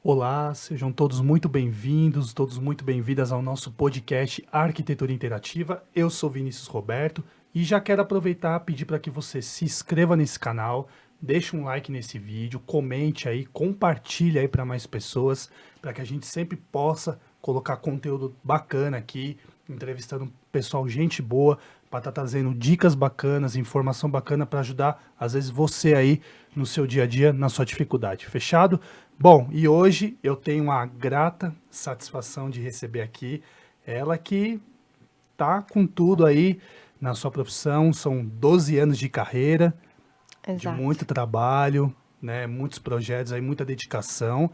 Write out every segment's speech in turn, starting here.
Olá, sejam todos muito bem-vindos, todos muito bem-vindas ao nosso podcast Arquitetura Interativa. Eu sou Vinícius Roberto e já quero aproveitar e pedir para que você se inscreva nesse canal, deixe um like nesse vídeo, comente aí, compartilhe aí para mais pessoas, para que a gente sempre possa colocar conteúdo bacana aqui, entrevistando pessoal, gente boa, para estar trazendo dicas bacanas, informação bacana para ajudar, às vezes, você aí no seu dia a dia, na sua dificuldade. Fechado? Bom, e hoje eu tenho a grata satisfação de receber aqui ela que tá com tudo aí na sua profissão, são 12 anos de carreira, de Exato. muito trabalho, né, muitos projetos aí, muita dedicação.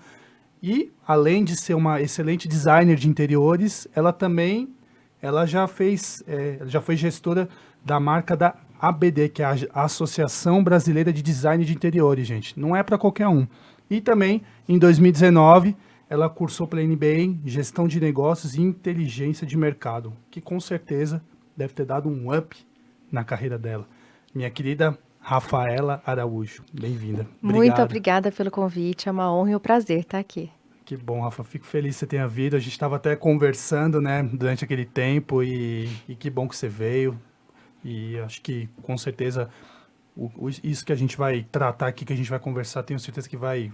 E além de ser uma excelente designer de interiores, ela já foi gestora da marca da ABD, que é a Associação Brasileira de Design de Interiores, gente. Não é para qualquer um. E também, em 2019, ela cursou pela MBA em Gestão de Negócios e Inteligência de Mercado, que com certeza deve ter dado um up na carreira dela. Minha querida Rafaela Araújo, bem-vinda. Muito Obrigado. obrigada pelo convite, é uma honra e um prazer estar aqui. Que bom, Rafa. Fico feliz que você tenha vindo. A gente estava até conversando, né, durante aquele tempo e que bom que você veio. E acho que, com certeza, isso que a gente vai tratar aqui, que a gente vai conversar, tenho certeza que vai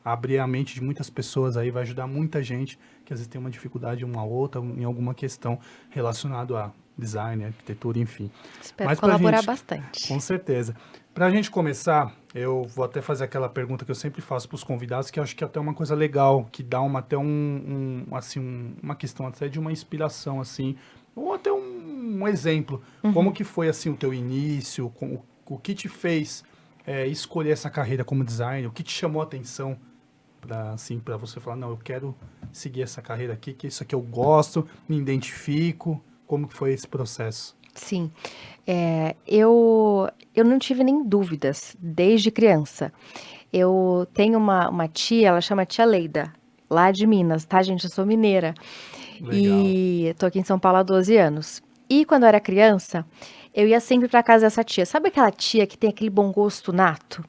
abrir a mente de muitas pessoas aí, vai ajudar muita gente que às vezes tem uma dificuldade uma outra em alguma questão relacionada a design, arquitetura, enfim. Espero Mas pra colaborar gente, bastante. com certeza. Para a gente começar, eu vou até fazer aquela pergunta que eu sempre faço para os convidados, que eu acho que é até uma coisa legal, que dá uma questão até de uma inspiração, assim, ou até um exemplo. Como que foi, assim, o teu início, o que te fez escolher essa carreira como designer, o que te chamou a atenção para assim, para você falar, não, eu quero seguir essa carreira aqui, que isso aqui eu gosto, me identifico, como que foi esse processo? Sim, eu não tive nem dúvidas desde criança. Eu tenho uma tia, ela chama tia Leida, lá de Minas, tá, gente? Eu sou mineira Legal. e tô aqui em São Paulo há 12 anos. E quando eu era criança, eu ia sempre pra casa dessa tia. Sabe aquela tia que tem aquele bom gosto nato?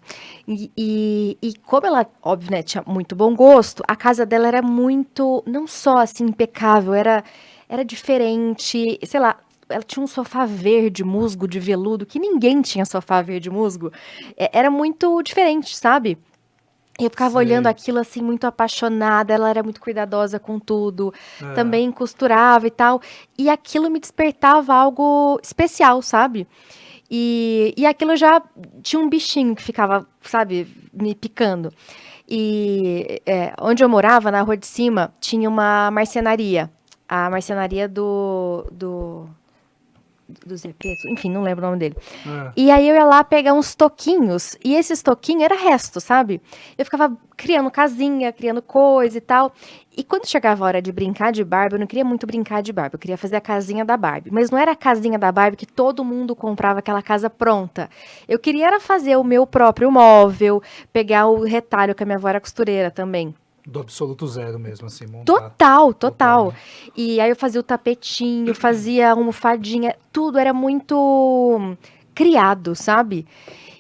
E como ela, óbvio, né, tinha muito bom gosto, a casa dela era muito, não só assim, impecável, era diferente, sei lá, ela tinha um sofá verde, musgo de veludo, que ninguém tinha sofá verde musgo. Era muito diferente, sabe? Eu ficava olhando Sei. aquilo assim, muito apaixonada, ela era muito cuidadosa com tudo, É, também costurava e tal, e aquilo me despertava algo especial, sabe? E aquilo já tinha um bichinho que ficava, sabe, me picando. E onde eu morava, na rua de cima, tinha uma marcenaria. A marcenaria do Zé Preto, enfim, não lembro o nome dele. é. E aí eu ia lá pegar uns toquinhos, e esses toquinhos era resto, sabe? Eu ficava criando casinha, criando coisa e tal. E quando chegava a hora de brincar de Barbie, eu não queria muito brincar de Barbie, eu queria fazer a casinha da Barbie. Mas não era a casinha da Barbie que todo mundo comprava aquela casa pronta. Eu queria era fazer o meu próprio móvel, pegar o retalho, que a minha avó era costureira também. Do absoluto zero mesmo, assim, montar. Total, Total, total. né? E aí eu fazia o tapetinho, fazia a almofadinha, tudo era muito criado, sabe?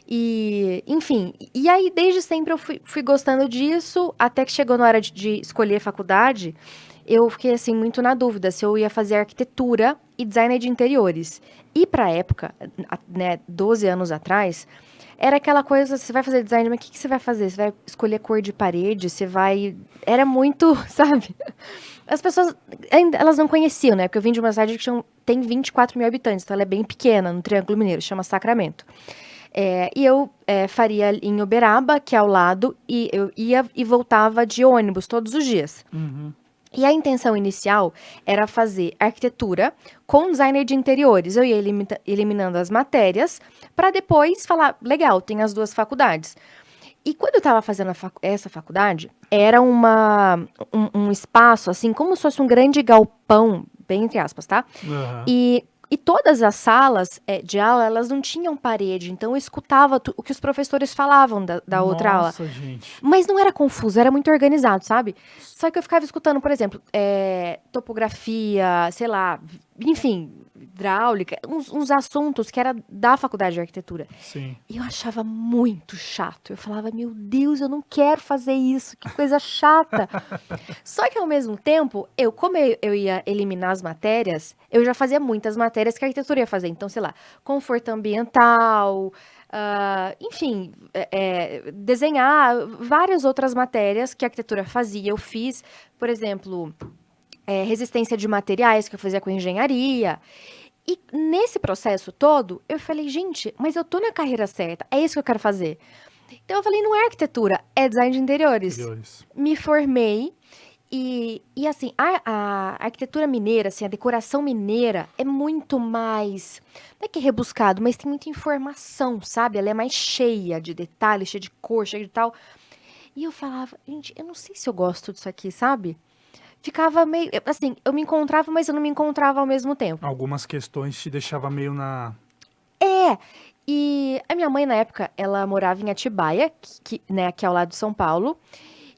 E, enfim, e aí desde sempre eu fui gostando disso, até que chegou na hora de escolher faculdade, eu fiquei assim muito na dúvida se eu ia fazer arquitetura e design de interiores. E pra época, né, 12 anos atrás, era aquela coisa, você vai fazer design, mas o que, que você vai fazer? Você vai escolher cor de parede? Você vai... Era muito, sabe? As pessoas, ainda, elas não conheciam, né? Porque eu vim de uma cidade que tem 24 mil habitantes, então ela é bem pequena, no Triângulo Mineiro, chama Sacramento. E eu faria em Uberaba, que é ao lado, e eu ia e voltava de ônibus todos os dias. Uhum. E a intenção inicial era fazer arquitetura com designer de interiores. Eu ia eliminando as matérias para depois falar, legal, tem as duas faculdades. E quando eu estava fazendo essa faculdade, era um espaço, assim, como se fosse um grande galpão, bem entre aspas, tá? Aham. E todas as salas de aula, elas não tinham parede, então eu escutava o que os professores falavam da outra aula. Nossa, gente. Mas não era confuso, era muito organizado, sabe? Só que eu ficava escutando, por exemplo, topografia, sei lá, enfim, hidráulica, uns assuntos que era da faculdade de arquitetura. Sim. E eu achava muito chato. Eu falava, meu Deus, eu não quero fazer isso, que coisa chata. Só que ao mesmo tempo, como eu ia eliminar as matérias, eu já fazia muitas matérias que a arquitetura ia fazer. Então, sei lá, conforto ambiental, enfim, desenhar, várias outras matérias que a arquitetura fazia. Eu fiz, por exemplo, resistência de materiais, que eu fazia com engenharia. E nesse processo todo, eu falei, gente, mas eu tô na carreira certa, é isso que eu quero fazer. Então eu falei, não é arquitetura, é design de interiores. Me formei e assim, a arquitetura mineira, assim, a decoração mineira é muito mais, não é que é rebuscado, mas tem muita informação, sabe? Ela é mais cheia de detalhes, cheia de cor, cheia de tal. E eu falava, gente, eu não sei se eu gosto disso aqui, sabe? Ficava meio, assim, eu me encontrava, mas eu não me encontrava ao mesmo tempo. Algumas questões te deixavam meio na... E a minha mãe, na época, ela morava em Atibaia, né, que é ao lado de São Paulo,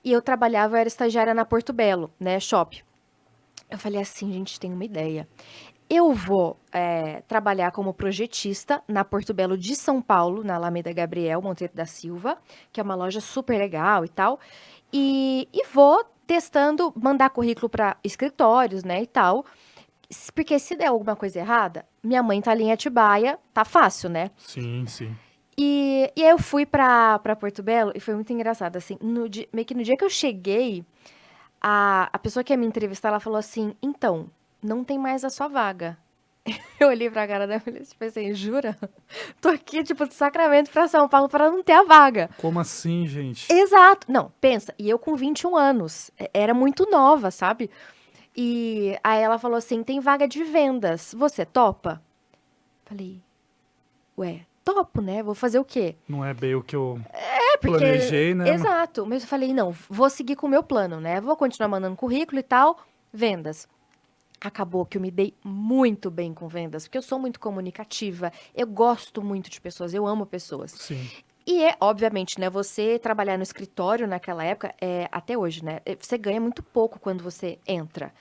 e eu trabalhava, era estagiária na Porto Belo, né, shopping. Eu falei assim, gente, tem uma ideia. Eu vou trabalhar como projetista na Porto Belo de São Paulo, na Alameda Gabriel Monteiro da Silva, que é uma loja super legal e tal, e vou testando, mandar currículo para escritórios, né, e tal, porque se der alguma coisa errada, minha mãe tá ali em Atibaia, tá fácil, né? Sim. E aí eu fui pra Porto Belo e foi muito engraçado, assim, meio que no dia que eu cheguei, a pessoa que ia me entrevistar, ela falou assim, então, não tem mais a sua vaga. Eu olhei pra cara dela e falei tipo assim, jura? Tô aqui, tipo, de Sacramento pra São Paulo para não ter a vaga. Como assim, gente? Exato. Não, pensa, e eu com 21 anos, era muito nova, sabe? E aí ela falou assim, tem vaga de vendas, você topa? Falei, ué, topo, né? Vou fazer o quê? Não é bem o que eu Porque, planejei, né? exato, mas eu falei, não, vou seguir com o meu plano, né? Vou continuar mandando currículo e tal, vendas. Acabou que eu me dei muito bem com vendas, porque eu sou muito comunicativa, eu gosto muito de pessoas, eu amo pessoas. Sim. E obviamente, né, você trabalhar no escritório naquela época, até hoje, né, você ganha muito pouco quando você entra.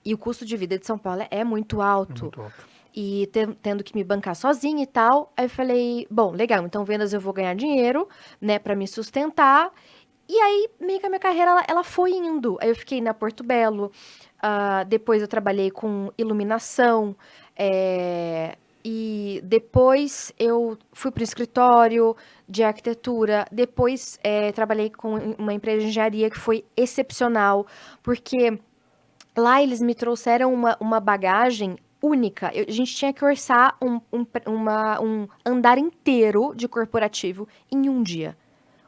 E o custo de vida de São Paulo é muito alto. Muito alto. E tendo que me bancar sozinha e tal. Aí eu falei, bom, legal, então vendas eu vou ganhar dinheiro, né, pra me sustentar. E aí, meio que a minha carreira, ela foi indo. Aí eu fiquei na Porto Belo, depois eu trabalhei com iluminação, e depois eu fui para o escritório de arquitetura, depois trabalhei com uma empresa de engenharia que foi excepcional, porque lá eles me trouxeram uma bagagem única. A gente tinha que orçar um andar inteiro de corporativo em um dia.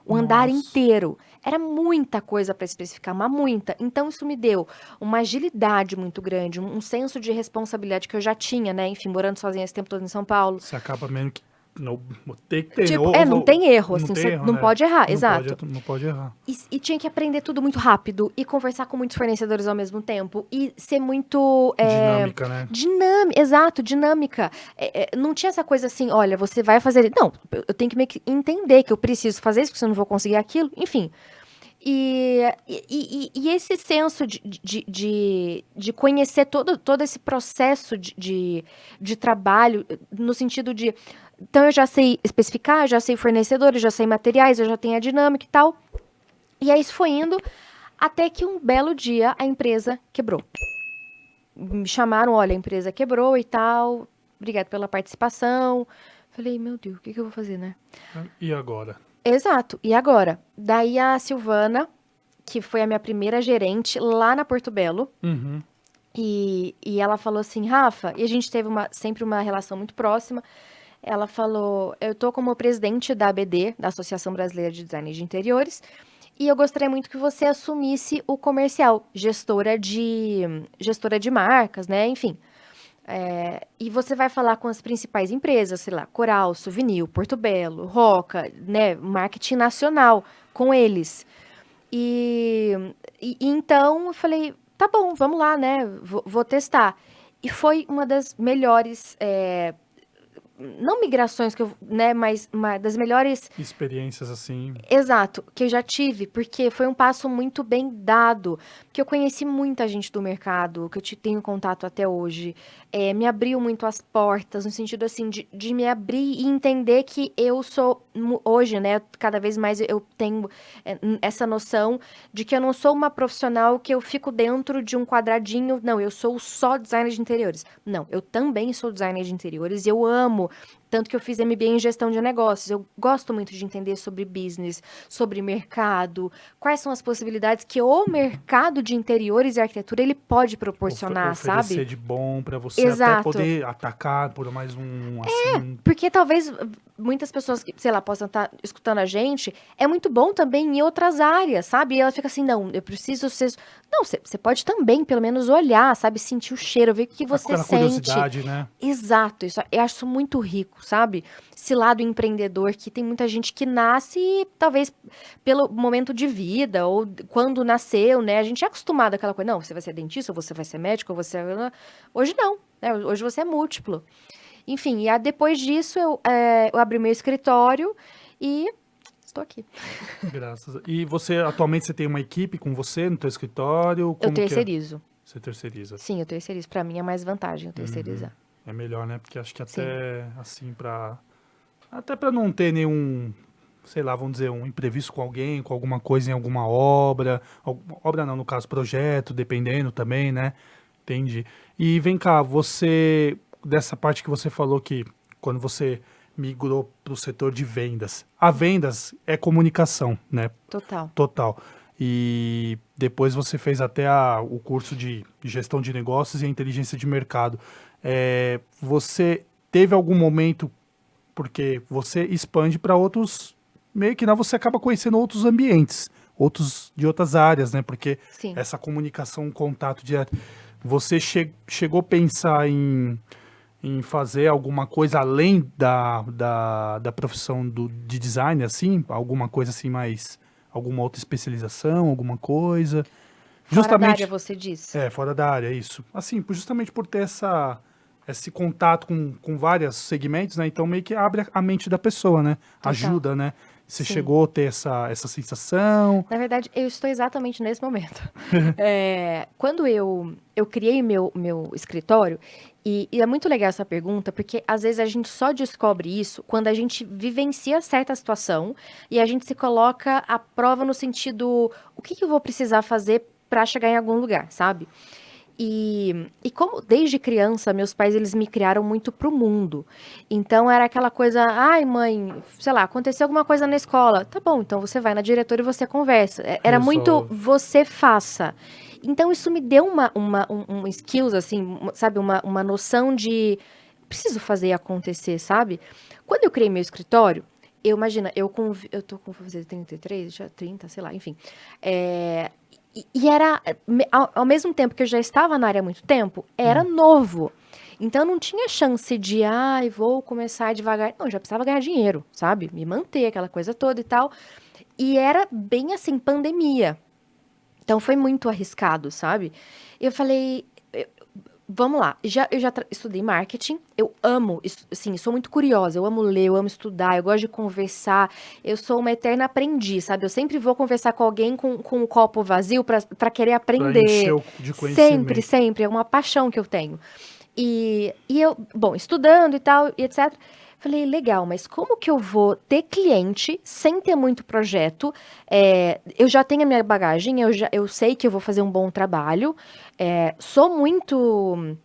O andar Nossa. inteiro. Era muita coisa para especificar, mas muita. Então, isso me deu uma agilidade muito grande, um senso de responsabilidade que eu já tinha, né? Enfim, morando sozinha esse tempo todo em São Paulo. Você acaba meio que não tem que ter. Tipo, não tem erro, assim, você não né? pode errar, Não exato. Não pode errar. E tinha que aprender tudo muito rápido, e conversar com muitos fornecedores ao mesmo tempo, e ser muito... Dinâmica, né? Exato, dinâmica. Não tinha essa coisa assim, olha, você vai fazer... Não, eu tenho que meio que entender que eu preciso fazer isso, porque senão eu não vou conseguir aquilo, enfim. E esse senso de conhecer todo esse processo de trabalho, no sentido de... Então, eu já sei especificar, eu já sei fornecedores, já sei materiais, eu já tenho a dinâmica e tal. E aí, isso foi indo até que um belo dia a empresa quebrou. Me chamaram, olha, a empresa quebrou e tal, obrigado pela participação. Falei, meu Deus, o que eu vou fazer, né? E agora? Exato, e agora? Daí a Silvana, que foi a minha primeira gerente lá na Porto Belo, e ela falou assim, Rafa, e a gente teve sempre uma relação muito próxima, ela falou, eu tô como presidente da ABD, da Associação Brasileira de Design de Interiores, e eu gostaria muito que você assumisse o comercial, gestora de marcas, né, enfim. E você vai falar com as principais empresas, sei lá, Coral, Souvenir, Porto Belo, Roca, né, marketing nacional, com eles. E então eu falei, tá bom, vamos lá, né, vou testar. E foi uma das melhores não migrações, né, mas das melhores... Experiências assim. Exato, que eu já tive, porque foi um passo muito bem dado, que eu conheci muita gente do mercado, que eu tenho contato até hoje, me abriu muito as portas, no sentido assim, de me abrir e entender que eu sou, hoje, né, cada vez mais eu tenho essa noção de que eu não sou uma profissional que eu fico dentro de um quadradinho, não, eu sou só designer de interiores. Não, eu também sou designer de interiores, eu amo. Tanto que eu fiz MBA em gestão de negócios. Eu gosto muito de entender sobre business, sobre mercado, quais são as possibilidades que o mercado de interiores e arquitetura ele pode proporcionar, Oferecer sabe? de bom para você até Exato. poder atacar por mais assim. Porque talvez muitas pessoas que, sei lá, possam estar escutando a gente, é muito bom também em outras áreas, sabe? E ela fica assim, não, eu preciso ser... Não, você pode também, pelo menos, olhar, sabe? Sentir o cheiro, ver o que você Aquela sente. curiosidade, né? Exato, isso, eu acho isso muito rico, sabe? Esse lado empreendedor que tem muita gente que nasce, talvez, pelo momento de vida, ou quando nasceu, né? A gente é acostumado àquela coisa, não, você vai ser dentista, ou você vai ser médico, ou você... Hoje não, né? Hoje você é múltiplo. Enfim, e depois disso eu abri meu escritório e estou aqui. Graças. E atualmente você tem uma equipe com você no teu escritório? Como Eu terceirizo. Você terceiriza? Sim, eu terceirizo. Para mim é mais vantagem eu terceirizar. É melhor, né? Porque acho que até assim até para não ter nenhum, sei lá, vamos dizer, um imprevisto com alguém, com alguma coisa em alguma obra, obra não, no caso projeto, dependendo também, né? Entendi. E vem cá, dessa parte que você falou que quando você migrou para o setor de vendas, a vendas é comunicação, né? Total. Total. E depois você fez até o curso de gestão de negócios e a inteligência de mercado. Você teve algum momento, porque você expande para outros, meio que você acaba conhecendo outros ambientes, de outras áreas, né? Porque Sim. essa comunicação, contato direto. Você chegou a pensar em fazer alguma coisa além da profissão de design, assim? Alguma coisa assim mais... Alguma outra especialização, alguma coisa? Fora da área, você disse? Fora da área, isso. Assim, justamente por ter esse contato com vários segmentos, né? Então, meio que abre a mente da pessoa, né? Total. Ajuda, né? Você Sim. chegou a ter essa sensação? Na verdade, eu estou exatamente nesse momento. Quando eu criei meu escritório, e é muito legal essa pergunta, porque às vezes a gente só descobre isso quando a gente vivencia certa situação e a gente se coloca à prova no sentido, o que eu vou precisar fazer para chegar em algum lugar, sabe? E como desde criança, meus pais, eles me criaram muito pro mundo. Então, era aquela coisa, ai, mãe, sei lá, aconteceu alguma coisa na escola. Tá bom, então você vai na diretora e você conversa. Era muito, você faça. Então, isso me deu um skills, assim, sabe, uma noção de, preciso fazer acontecer, sabe? Quando eu criei meu escritório, imagina, eu tô com, vou fazer 33, já 30, sei lá, enfim. E era, ao mesmo tempo que eu já estava na área há muito tempo, era novo. Então, não tinha chance de, vou começar devagar. Não, já precisava ganhar dinheiro, sabe? Me manter, aquela coisa toda e tal. E era bem assim, pandemia. Então, foi muito arriscado, sabe? Eu falei, vamos lá. Eu já estudei marketing. Eu amo, assim, sou muito curiosa. Eu amo ler, eu amo estudar, eu gosto de conversar. Eu sou uma eterna aprendiz, sabe? Eu sempre vou conversar com alguém com um copo vazio para querer aprender. Pra encher de conhecimento. Sempre. É uma paixão que eu tenho. E eu, bom, estudando e tal, e etc. Falei, legal, mas como que eu vou ter cliente sem ter muito projeto? Eu já tenho a minha bagagem, eu sei que eu vou fazer um bom trabalho. Sou muito...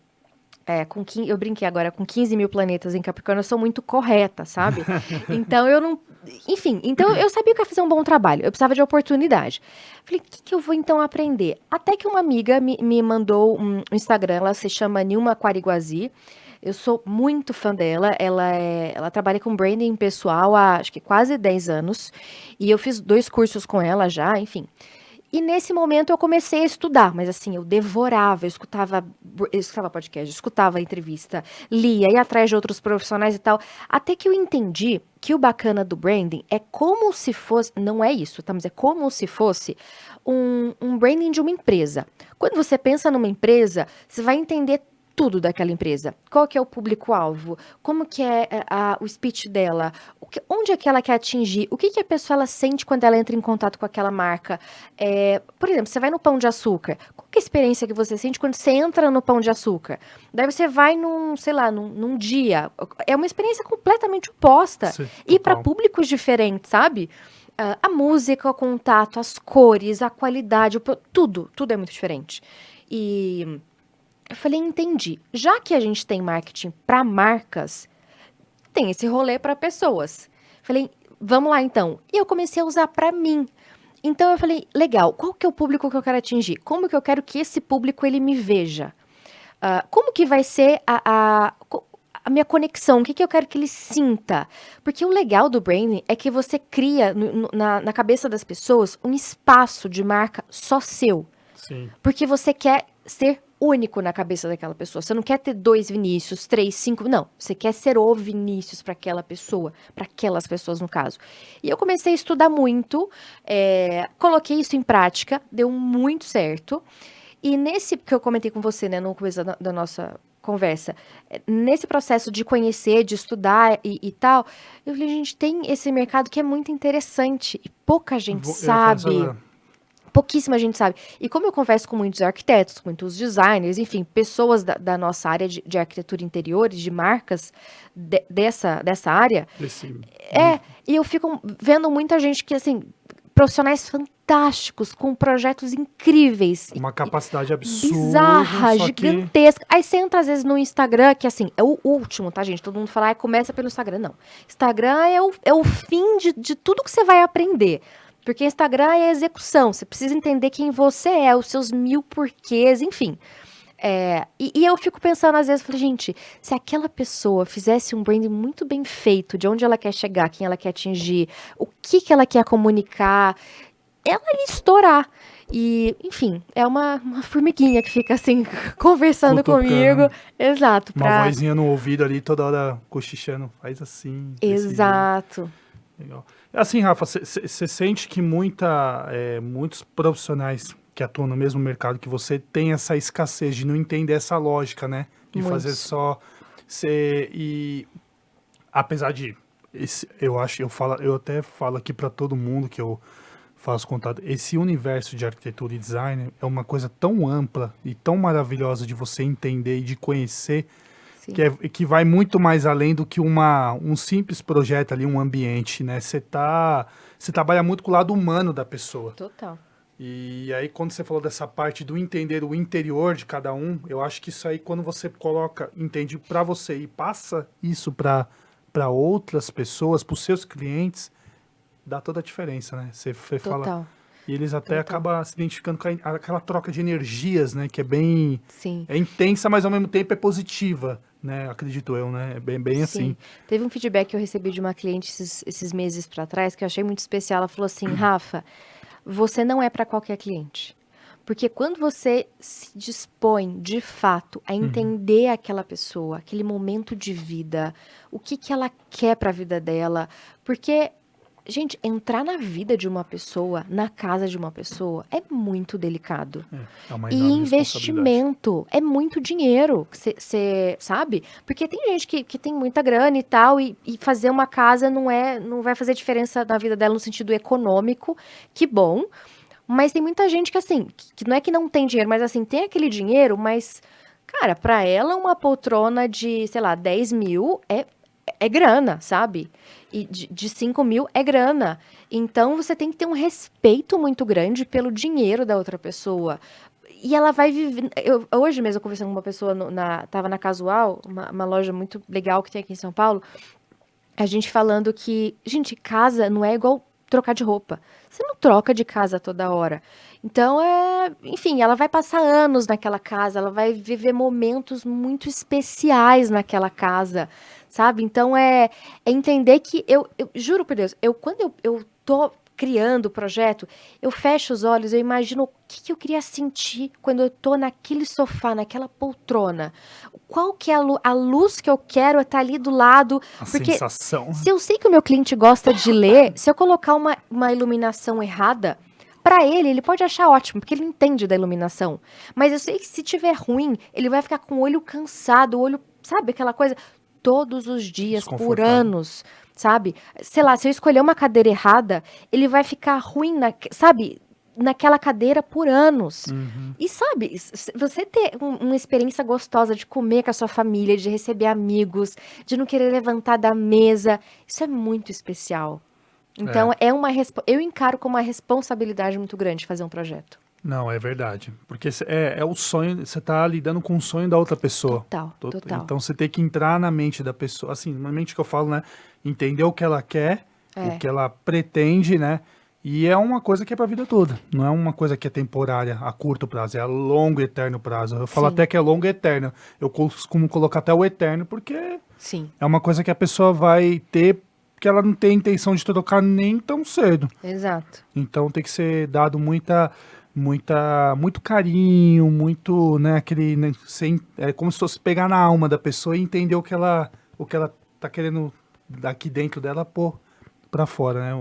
eu brinquei agora, com 15 mil planetas em Capricórnio, eu sou muito correta, sabe? Então, eu não... Enfim, então eu sabia que eu ia fazer um bom trabalho, eu precisava de oportunidade. Falei, o que eu vou então aprender? Até que uma amiga me mandou um Instagram, ela se chama Nilma Quariguazi. Eu sou muito fã dela, ela trabalha com branding pessoal há, acho que quase 10 anos, e eu fiz 2 cursos com ela já, enfim. E nesse momento eu comecei a estudar, mas assim, eu devorava, eu escutava podcast, escutava entrevista, lia, ia atrás de outros profissionais e tal, até que eu entendi que o bacana do branding é como se fosse, não é isso, tá? Mas é como se fosse um branding de uma empresa. Quando você pensa numa empresa, você vai entender tudo daquela empresa. Qual que é o público-alvo? Como que é o speech dela? Onde é que ela quer atingir? O que que a pessoa ela sente quando ela entra em contato com aquela marca? Por exemplo, você vai no Pão de Açúcar. Qual que é a experiência que você sente quando você entra no Pão de Açúcar? Daí você vai num dia. É uma experiência completamente oposta. Sim, E para total. públicos diferentes, sabe? A música, o contato, as cores, a qualidade, tudo é muito diferente. E eu falei, entendi. Já que a gente tem marketing para marcas, tem esse rolê para pessoas. Falei, vamos lá então. E eu comecei a usar para mim. Então eu falei, legal, qual que é o público que eu quero atingir? Como que eu quero que esse público ele me veja? Como que vai ser a minha conexão? O que que eu quero que ele sinta? Porque o legal do branding é que você cria na cabeça das pessoas um espaço de marca só seu. Sim. Porque você quer ser único na cabeça daquela pessoa. Você não quer ter 2 Vinícius, 3, 5. Não. Você quer ser o Vinícius para aquela pessoa, para aquelas pessoas, no caso. E eu comecei a estudar muito, coloquei isso em prática, deu muito certo. E nesse que eu comentei com você, né, no começo da nossa conversa, nesse processo de conhecer, de estudar e tal, eu falei, gente, tem esse mercado que é muito interessante e pouca gente Eu ia falar isso sabe. agora. Pouquíssima gente sabe. E como eu converso com muitos arquitetos, com muitos designers, enfim, pessoas da nossa área de arquitetura interiores, de marcas dessa área, e eu fico vendo muita gente que, assim, profissionais fantásticos, com projetos incríveis. Uma capacidade absurda. Bizarra, só gigantesca. Aí você entra, às vezes, no Instagram, que, assim, é o último, tá, gente? Todo mundo fala, começa pelo Instagram. Não. Instagram é o fim de tudo que você vai aprender. Porque Instagram é execução, você precisa entender quem você é, os seus 1000 porquês, enfim. E eu fico pensando, às vezes, falei, gente, se aquela pessoa fizesse um branding muito bem feito, de onde ela quer chegar, quem ela quer atingir, o que ela quer comunicar, ela ia estourar. E, enfim, é uma formiguinha que fica assim, conversando Cutucando. comigo. Exato. Uma vozinha no ouvido ali, toda hora cochichando. Faz assim. desse Exato. jeito. Legal. Assim, Rafa, você sente que muitos profissionais que atuam no mesmo mercado que você têm essa escassez de não entender essa lógica, né? De Muitos. fazer só... apesar de... eu até falo aqui para todo mundo que eu faço contato. Esse universo de arquitetura e design é uma coisa tão ampla e tão maravilhosa de você entender e de conhecer... Sim. Que vai muito mais além do que um simples projeto ali, um ambiente, né? Você trabalha muito com o lado humano da pessoa. Total. E aí, quando você falou dessa parte do entender o interior de cada um, eu acho que isso aí, quando você entende para você e passa isso para outras pessoas, para os seus clientes, dá toda a diferença, né? Você fala... Total. E eles até Total. acabam se identificando com aquela troca de energias, né? Que é bem... Sim. É intensa, mas ao mesmo tempo é positiva, né? Acredito eu, né? É bem assim. Sim. Teve um feedback que eu recebi de uma cliente esses meses para trás que eu achei muito especial. Ela falou assim, Rafa, você não é para qualquer cliente. Porque quando você se dispõe, de fato, a entender aquela pessoa, aquele momento de vida, o que ela quer para a vida dela, porque... Gente, entrar na vida de uma pessoa, na casa de uma pessoa, é muito delicado. É uma E enorme investimento, é muito dinheiro, você sabe? Porque tem gente que tem muita grana e tal, e fazer uma casa não vai fazer diferença na vida dela no sentido econômico, que bom. Mas tem muita gente que, assim, que não é que não tem dinheiro, mas assim, tem aquele dinheiro, mas, cara, pra ela uma poltrona de, sei lá, 10 mil é grana, sabe? E de 5 mil é grana. Então, você tem que ter um respeito muito grande pelo dinheiro da outra pessoa. E ela vai viver... Hoje mesmo, eu conversando com uma pessoa, tava na Casual, uma loja muito legal que tem aqui em São Paulo, a gente falando que, gente, casa não é igual trocar de roupa. Você não troca de casa toda hora. Então, enfim, ela vai passar anos naquela casa, ela vai viver momentos muito especiais naquela casa, sabe? Então, é entender que, eu juro por Deus, quando eu tô criando o projeto, eu fecho os olhos, eu imagino o que eu queria sentir quando eu tô naquele sofá, naquela poltrona. Qual que é a luz que eu quero estar ali do lado. Porque sensação. se eu sei que o meu cliente gosta de ler, se eu colocar uma iluminação errada, Pra ele pode achar ótimo, porque ele entende da iluminação. Mas eu sei que se tiver ruim, ele vai ficar com o olho cansado, o olho, sabe, aquela coisa, todos os dias, por Desconfortável. anos, sabe? Sei lá, se eu escolher uma cadeira errada, ele vai ficar ruim, sabe, naquela cadeira por anos. Uhum. E sabe, você ter uma experiência gostosa de comer com a sua família, de receber amigos, de não querer levantar da mesa, isso é muito especial. Então, eu encaro como uma responsabilidade muito grande fazer um projeto. Não, é verdade. Porque é o sonho, você tá lidando com o sonho da outra pessoa. Total. Então você tem que entrar na mente da pessoa, assim, na mente que eu falo, né? Entender o que ela quer, o que ela pretende, né? E é uma coisa que é pra vida toda. Não é uma coisa que é temporária, a curto prazo, é a longo e eterno prazo. Eu falo Sim. até que é longo e eterno. Eu costumo colocar até o eterno, porque Sim, é uma coisa que a pessoa vai ter, que ela não tem intenção de trocar nem tão cedo. exato. Então tem que ser dado muito carinho, muito, né, aquele, né, é como se fosse pegar na alma da pessoa e entender o que ela tá querendo daqui dentro dela pôr pra fora, né?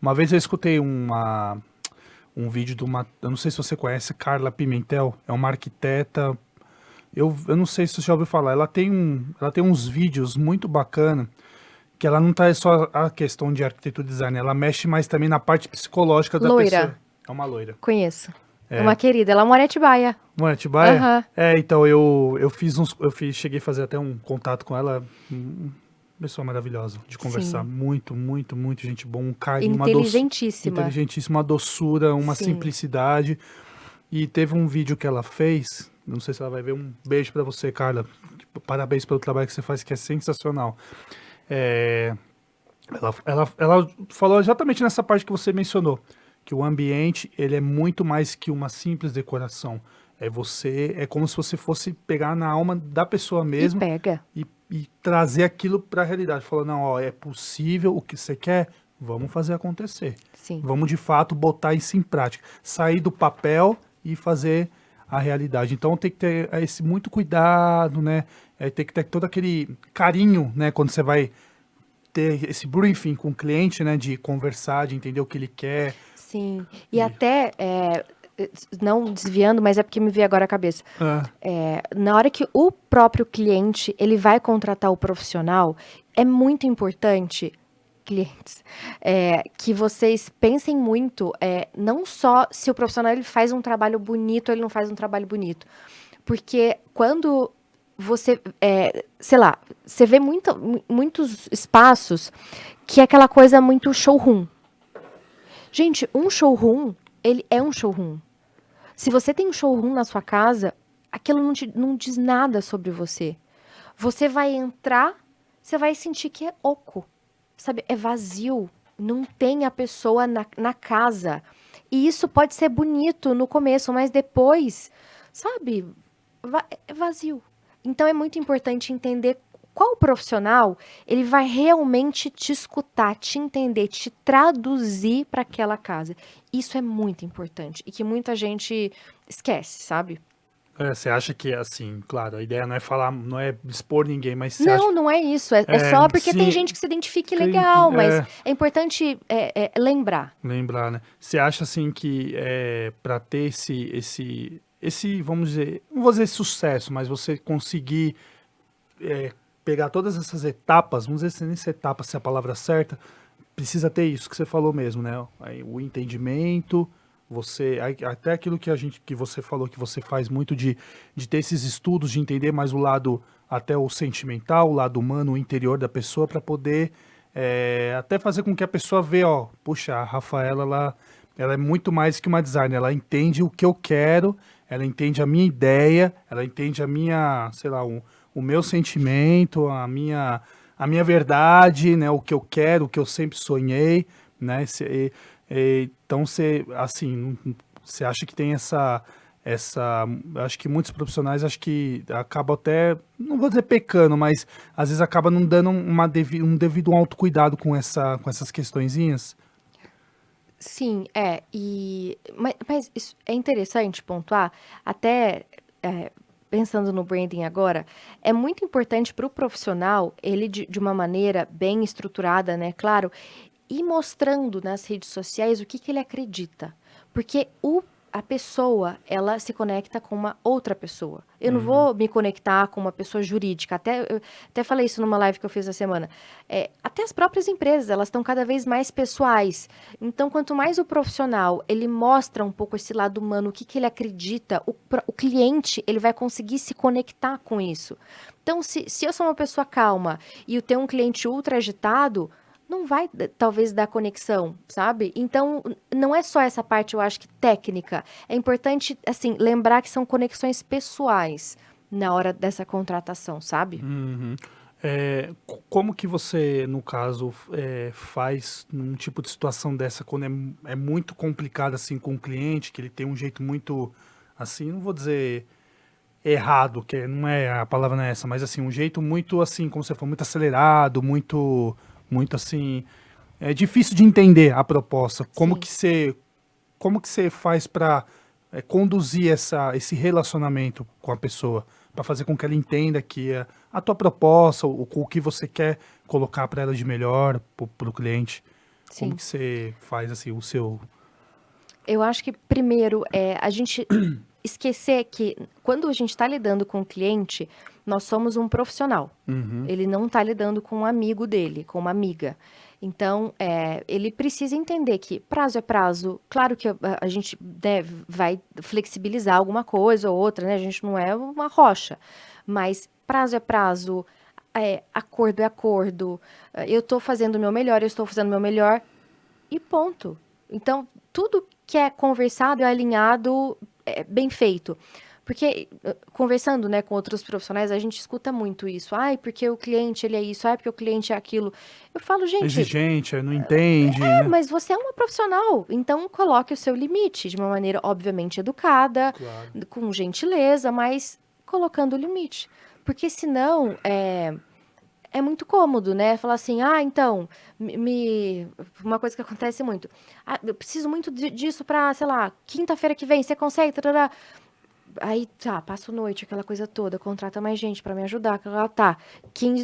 Uma vez eu escutei um vídeo eu não sei se você conhece, Carla Pimentel, é uma arquiteta, eu não sei se você já ouviu falar, ela tem uns vídeos muito bacana, que ela não traz só a questão de arquitetura e design, ela mexe mais também na parte psicológica da Loira. pessoa. É uma loira. Conheço. É uma querida, ela mora em Atibaia. Não é Atibaia? Aham. Então cheguei a fazer até um contato com ela, pessoa maravilhosa de conversar, Sim. muito gente boa, um carinho, uma doçura, Inteligentíssima. uma doçura, uma Sim. simplicidade. E teve um vídeo que ela fez, não sei se ela vai ver, um beijo pra você, Carla. Parabéns pelo trabalho que você faz, que é sensacional. É, ela falou exatamente nessa parte que você mencionou, que o ambiente, ele é muito mais que uma simples decoração. É como se você fosse pegar na alma da pessoa E mesmo pega. e trazer aquilo para a realidade. Falou, não, ó, é possível o que você quer, vamos fazer acontecer. Sim. Vamos, de fato, botar isso em prática. Sair do papel e fazer a realidade. Então, tem que ter esse muito cuidado, né? Tem que ter todo aquele carinho, né? Quando você vai ter esse briefing com o cliente, né? De conversar, de entender o que ele quer. Sim. E até, não desviando, mas é porque me veio agora a cabeça. Na hora que o próprio cliente, ele vai contratar o profissional, é muito importante, clientes, que vocês pensem muito, não só se o profissional ele faz um trabalho bonito ou ele não faz um trabalho bonito. Porque quando você, sei lá, você vê muitos espaços que é aquela coisa muito showroom. Gente, um showroom, ele é um showroom. Se você tem um showroom na sua casa, aquilo não diz nada sobre você. Você vai entrar, você vai sentir que é oco, sabe? É vazio, não tem a pessoa na casa. E isso pode ser bonito no começo, mas depois, sabe? É vazio. Então é muito importante entender qual profissional ele vai realmente te escutar, te entender, te traduzir para aquela casa. Isso é muito importante e que muita gente esquece, sabe? Você acha que, assim, claro, a ideia não é falar, não é expor ninguém, mas você acha... Não é isso. É só porque tem sim, gente que se identifique legal, mas é, é importante lembrar. lembrar, né? Você acha, assim, que para ter vamos dizer, não vou dizer sucesso, mas você conseguir pegar todas essas etapas, vamos dizer nem se etapa, se é a palavra certa, precisa ter isso que você falou mesmo, né? Aí, o entendimento, até aquilo que você falou, que você faz muito de ter esses estudos, de entender mais o lado, até o sentimental, o lado humano, o interior da pessoa, para poder até fazer com que a pessoa veja, ó, puxa, a Rafaela, ela é muito mais que uma designer, ela entende o que eu quero, ela entende a minha ideia, ela entende a minha, sei lá, o meu sentimento, a minha verdade, né, o que eu quero, o que eu sempre sonhei, né, então você acha que tem acho que muitos profissionais, acho que acabam até, não vou dizer pecando, mas às vezes acaba não dando um devido autocuidado com essas questõezinhas. Sim, mas isso é interessante pontuar, até pensando no branding agora, é muito importante para o profissional, ele de uma maneira bem estruturada, né, claro, ir mostrando nas redes sociais o que ele acredita. Porque a pessoa, ela se conecta com uma outra pessoa. Eu não vou me conectar com uma pessoa jurídica. Eu até falei isso numa live que eu fiz essa semana. Até as próprias empresas, elas estão cada vez mais pessoais. Então, quanto mais o profissional, ele mostra um pouco esse lado humano, o que ele acredita, o cliente, ele vai conseguir se conectar com isso. Então, se eu sou uma pessoa calma e eu tenho um cliente ultra agitado, não vai, talvez, dar conexão, sabe? Então, não é só essa parte, eu acho que técnica. É importante, assim, lembrar que são conexões pessoais na hora dessa contratação, sabe? Uhum. Como que você, no caso, faz num tipo de situação dessa, quando é muito complicado, assim, com o cliente, que ele tem um jeito muito, assim, não vou dizer errado, que não é, a palavra não é essa, mas, assim, um jeito muito, assim, como você falou, muito acelerado, muito assim, é difícil de entender a proposta. Como Sim. que você faz para conduzir esse relacionamento com a pessoa, para fazer com que ela entenda que a tua proposta, o que você quer colocar para ela de melhor, para o cliente? Como Sim. que você faz assim o seu... Eu acho que, primeiro, a gente esquecer que quando a gente está lidando com o cliente, nós somos um profissional. Uhum. Ele não está lidando com um amigo dele, com uma amiga. Então, ele precisa entender que prazo é prazo. Claro que a gente vai flexibilizar alguma coisa ou outra, né? A gente não é uma rocha. Mas prazo é prazo, acordo é acordo. Eu estou fazendo o meu melhor, eu estou fazendo o meu melhor e ponto. Então, tudo que é conversado é alinhado, bem feito. Porque, conversando, né, com outros profissionais, a gente escuta muito isso. Ai, porque o cliente, ele é isso. Ai, porque o cliente é aquilo. Eu falo, gente, Exigente, não entende, né? mas você é uma profissional. Então, coloque o seu limite de uma maneira, obviamente, educada, Claro. com gentileza, mas colocando o limite. Porque, senão, é muito cômodo, né? Falar assim, então, uma coisa que acontece muito. Eu preciso muito disso pra, sei lá, quinta-feira que vem, você consegue? Tarará. Aí, tá, passo noite, aquela coisa toda, contrata mais gente pra me ajudar, tá.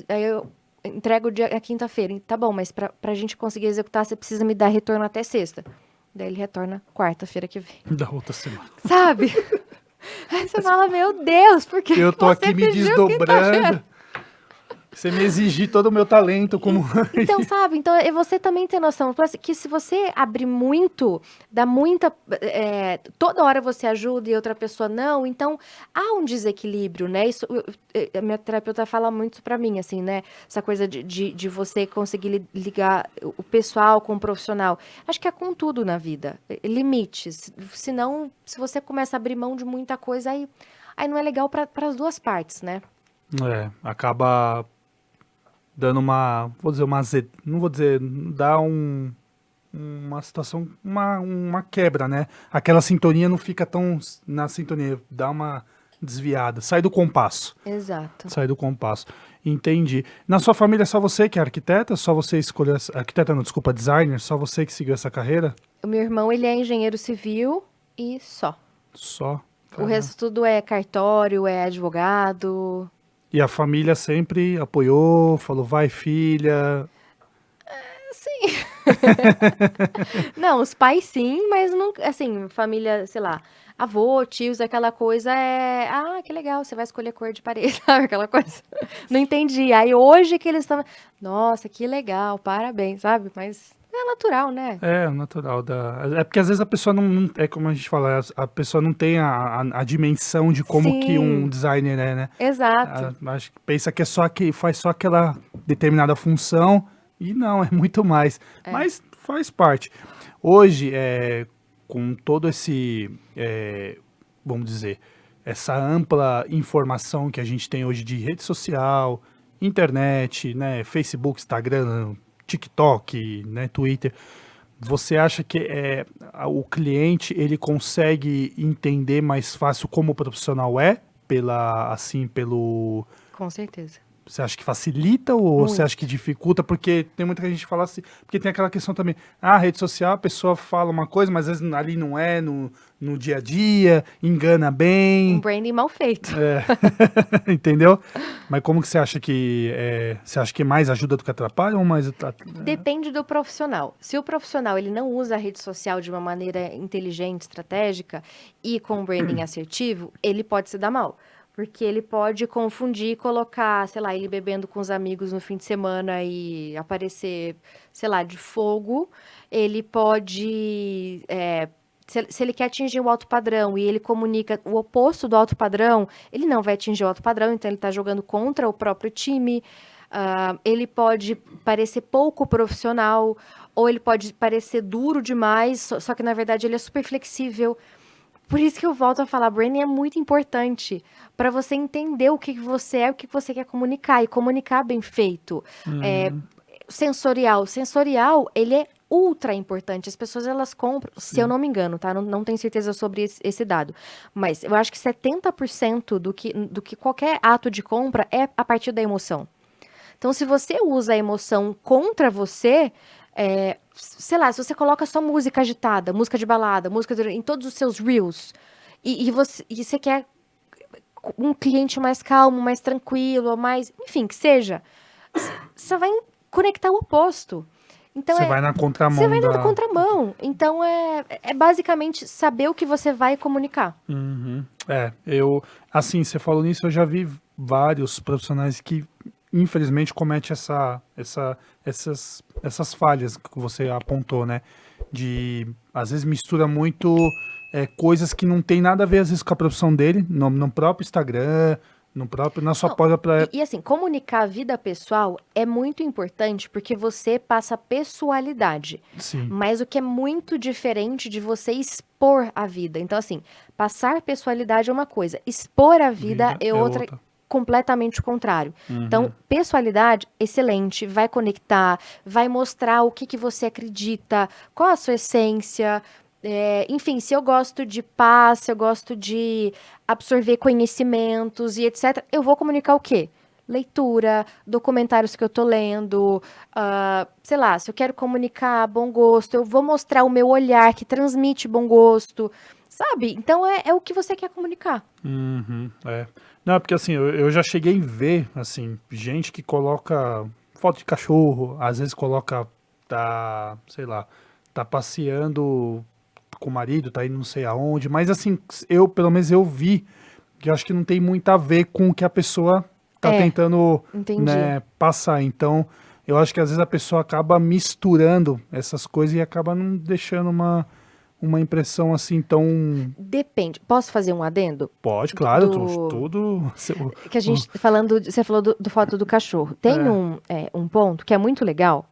Aí eu entrego a quinta-feira. Tá bom, mas pra gente conseguir executar, você precisa me dar retorno até sexta. Daí ele retorna quarta-feira que vem. Da outra semana. Sabe? Aí você fala, meu Deus, por que Eu tô você aqui me pediu quinta-feira? desdobrando. Você me exigir todo o meu talento como... Então, sabe? Então, você também tem noção que se você abrir muito, dá muita... toda hora você ajuda e outra pessoa não, então há um desequilíbrio, né? Isso, a minha terapeuta fala muito pra mim, assim, né? Essa coisa de você conseguir ligar o pessoal com o profissional. Acho que é com tudo na vida. Limites. Senão, se você começa a abrir mão de muita coisa, aí não é legal para as duas partes, né? Acaba dando vou dizer não vou dizer, dá uma situação, uma quebra, né? Aquela sintonia não fica tão na sintonia, dá uma desviada, sai do compasso. Exato. Sai do compasso. Entendi. Na sua família é só você que é arquiteta? Só você escolheu arquiteta não, desculpa, designer? Só você que seguiu essa carreira? O meu irmão, ele é engenheiro civil e só. Só? O resto tudo é cartório, é advogado. E a família sempre apoiou, falou, vai filha. Sim. Não, os pais sim, mas não, assim, família, sei lá, avô, tios, aquela coisa que legal, você vai escolher cor de parede, sabe? Aquela coisa. Não entendi. Aí hoje que eles estão, nossa, que legal, parabéns, sabe? Mas é natural, né? É, o natural é porque às vezes a pessoa é como a gente fala, a pessoa não tem a dimensão de como que um Sim, designer é, né? exato. Acho que pensa que faz só aquela determinada função e não, é muito mais. Mas faz parte. Hoje, com todo vamos dizer, essa ampla informação que a gente tem hoje de rede social, internet, né, Facebook, Instagram, TikTok, né, Twitter, você acha que o cliente ele consegue entender mais fácil como o profissional é pelo Com certeza. Você acha que facilita ou você Muito. acha que dificulta? Porque tem muita gente que fala assim, porque tem aquela questão também, a rede social, a pessoa fala uma coisa, mas às vezes ali não é no dia a dia, engana Um bem, branding mal feito. entendeu? Mas como que você acha que você acha que mais ajuda do que atrapalha ou mais Depende do profissional. Se o profissional ele não usa a rede social de uma maneira inteligente, estratégica e com um branding assertivo, ele pode se dar mal. Porque ele pode confundir e colocar, sei lá, ele bebendo com os amigos no fim de semana e aparecer, sei lá, de fogo. Ele pode. Se ele quer atingir o alto padrão e ele comunica o oposto do alto padrão, ele não vai atingir o alto padrão, então ele está jogando contra o próprio time. Ele pode parecer pouco profissional, ou ele pode parecer duro demais, só que na verdade ele é super flexível. Por isso que eu volto a falar, branding é muito importante para você entender o que você é, o que você quer comunicar e comunicar bem feito. Sensorial, ele é ultra importante. As pessoas elas compram, se eu não me engano, tá? Não tenho certeza sobre esse dado, mas eu acho que 70% do que qualquer ato de compra é a partir da emoção. Então, se você usa a emoção contra você, sei lá, se você coloca só música agitada, música de balada, em todos os seus reels, e você quer um cliente mais calmo, mais tranquilo, enfim, que seja, você vai conectar o oposto. Então, você vai na contramão você vai na contramão. Então, é basicamente saber o que você vai comunicar. Assim, você falou nisso, eu já vi vários profissionais que infelizmente comete essas falhas que você apontou, né? Às vezes mistura muito coisas que não tem nada a ver, às vezes, com a profissão dele, no próprio Instagram, na sua própria... E assim, comunicar a vida pessoal é muito importante porque você passa personalidade. Sim. Mas o que é muito diferente de você expor a vida. Então, assim, passar personalidade é uma coisa, expor a vida é outra. Completamente o contrário. Então, pessoalidade, excelente, vai conectar, vai mostrar o que você acredita, qual a sua essência, enfim, se eu gosto de paz, se eu gosto de absorver conhecimentos e etc., eu vou comunicar o quê? Leitura, documentários que eu tô lendo, sei lá, se eu quero comunicar bom gosto, eu vou mostrar o meu olhar que transmite bom gosto, sabe? Então, é o que você quer comunicar. Não, porque assim, eu já cheguei a ver, assim, gente que coloca foto de cachorro, às vezes coloca, sei lá, tá passeando com o marido, tá indo não sei aonde, mas assim, pelo menos eu vi, que eu acho que não tem muito a ver com o que a pessoa tá tentando, né, passar. Então, eu acho que às vezes a pessoa acaba misturando essas coisas e acaba não deixando uma impressão assim tão... Depende. Posso fazer um adendo? Pode, claro, tudo... Que a gente, você falou do foto do cachorro. Tem um ponto que é muito legal.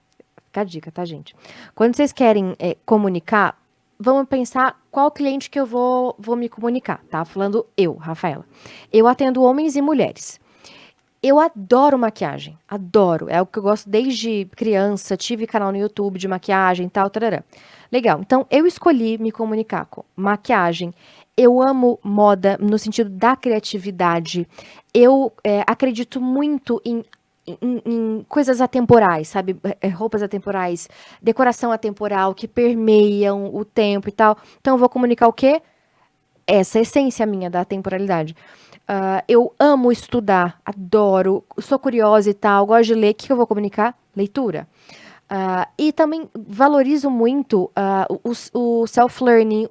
Fica a dica, tá, gente? Quando vocês querem comunicar, vamos pensar qual cliente que eu vou me comunicar, tá? Falando eu, Rafaela. Eu atendo homens e mulheres. Eu adoro maquiagem, adoro. É o que eu gosto desde criança, tive canal no YouTube de maquiagem e tal, tarará. Legal, então eu escolhi me comunicar com maquiagem. Eu amo moda no sentido da criatividade. Eu acredito muito em coisas atemporais, sabe? Roupas atemporais, decoração atemporal que permeiam o tempo e tal. Então eu vou comunicar o quê? Essa essência minha da temporalidade. Eu amo estudar, adoro, sou curiosa e tal, gosto de ler. O que eu vou comunicar? Leitura. E também valorizo muito o self-learning,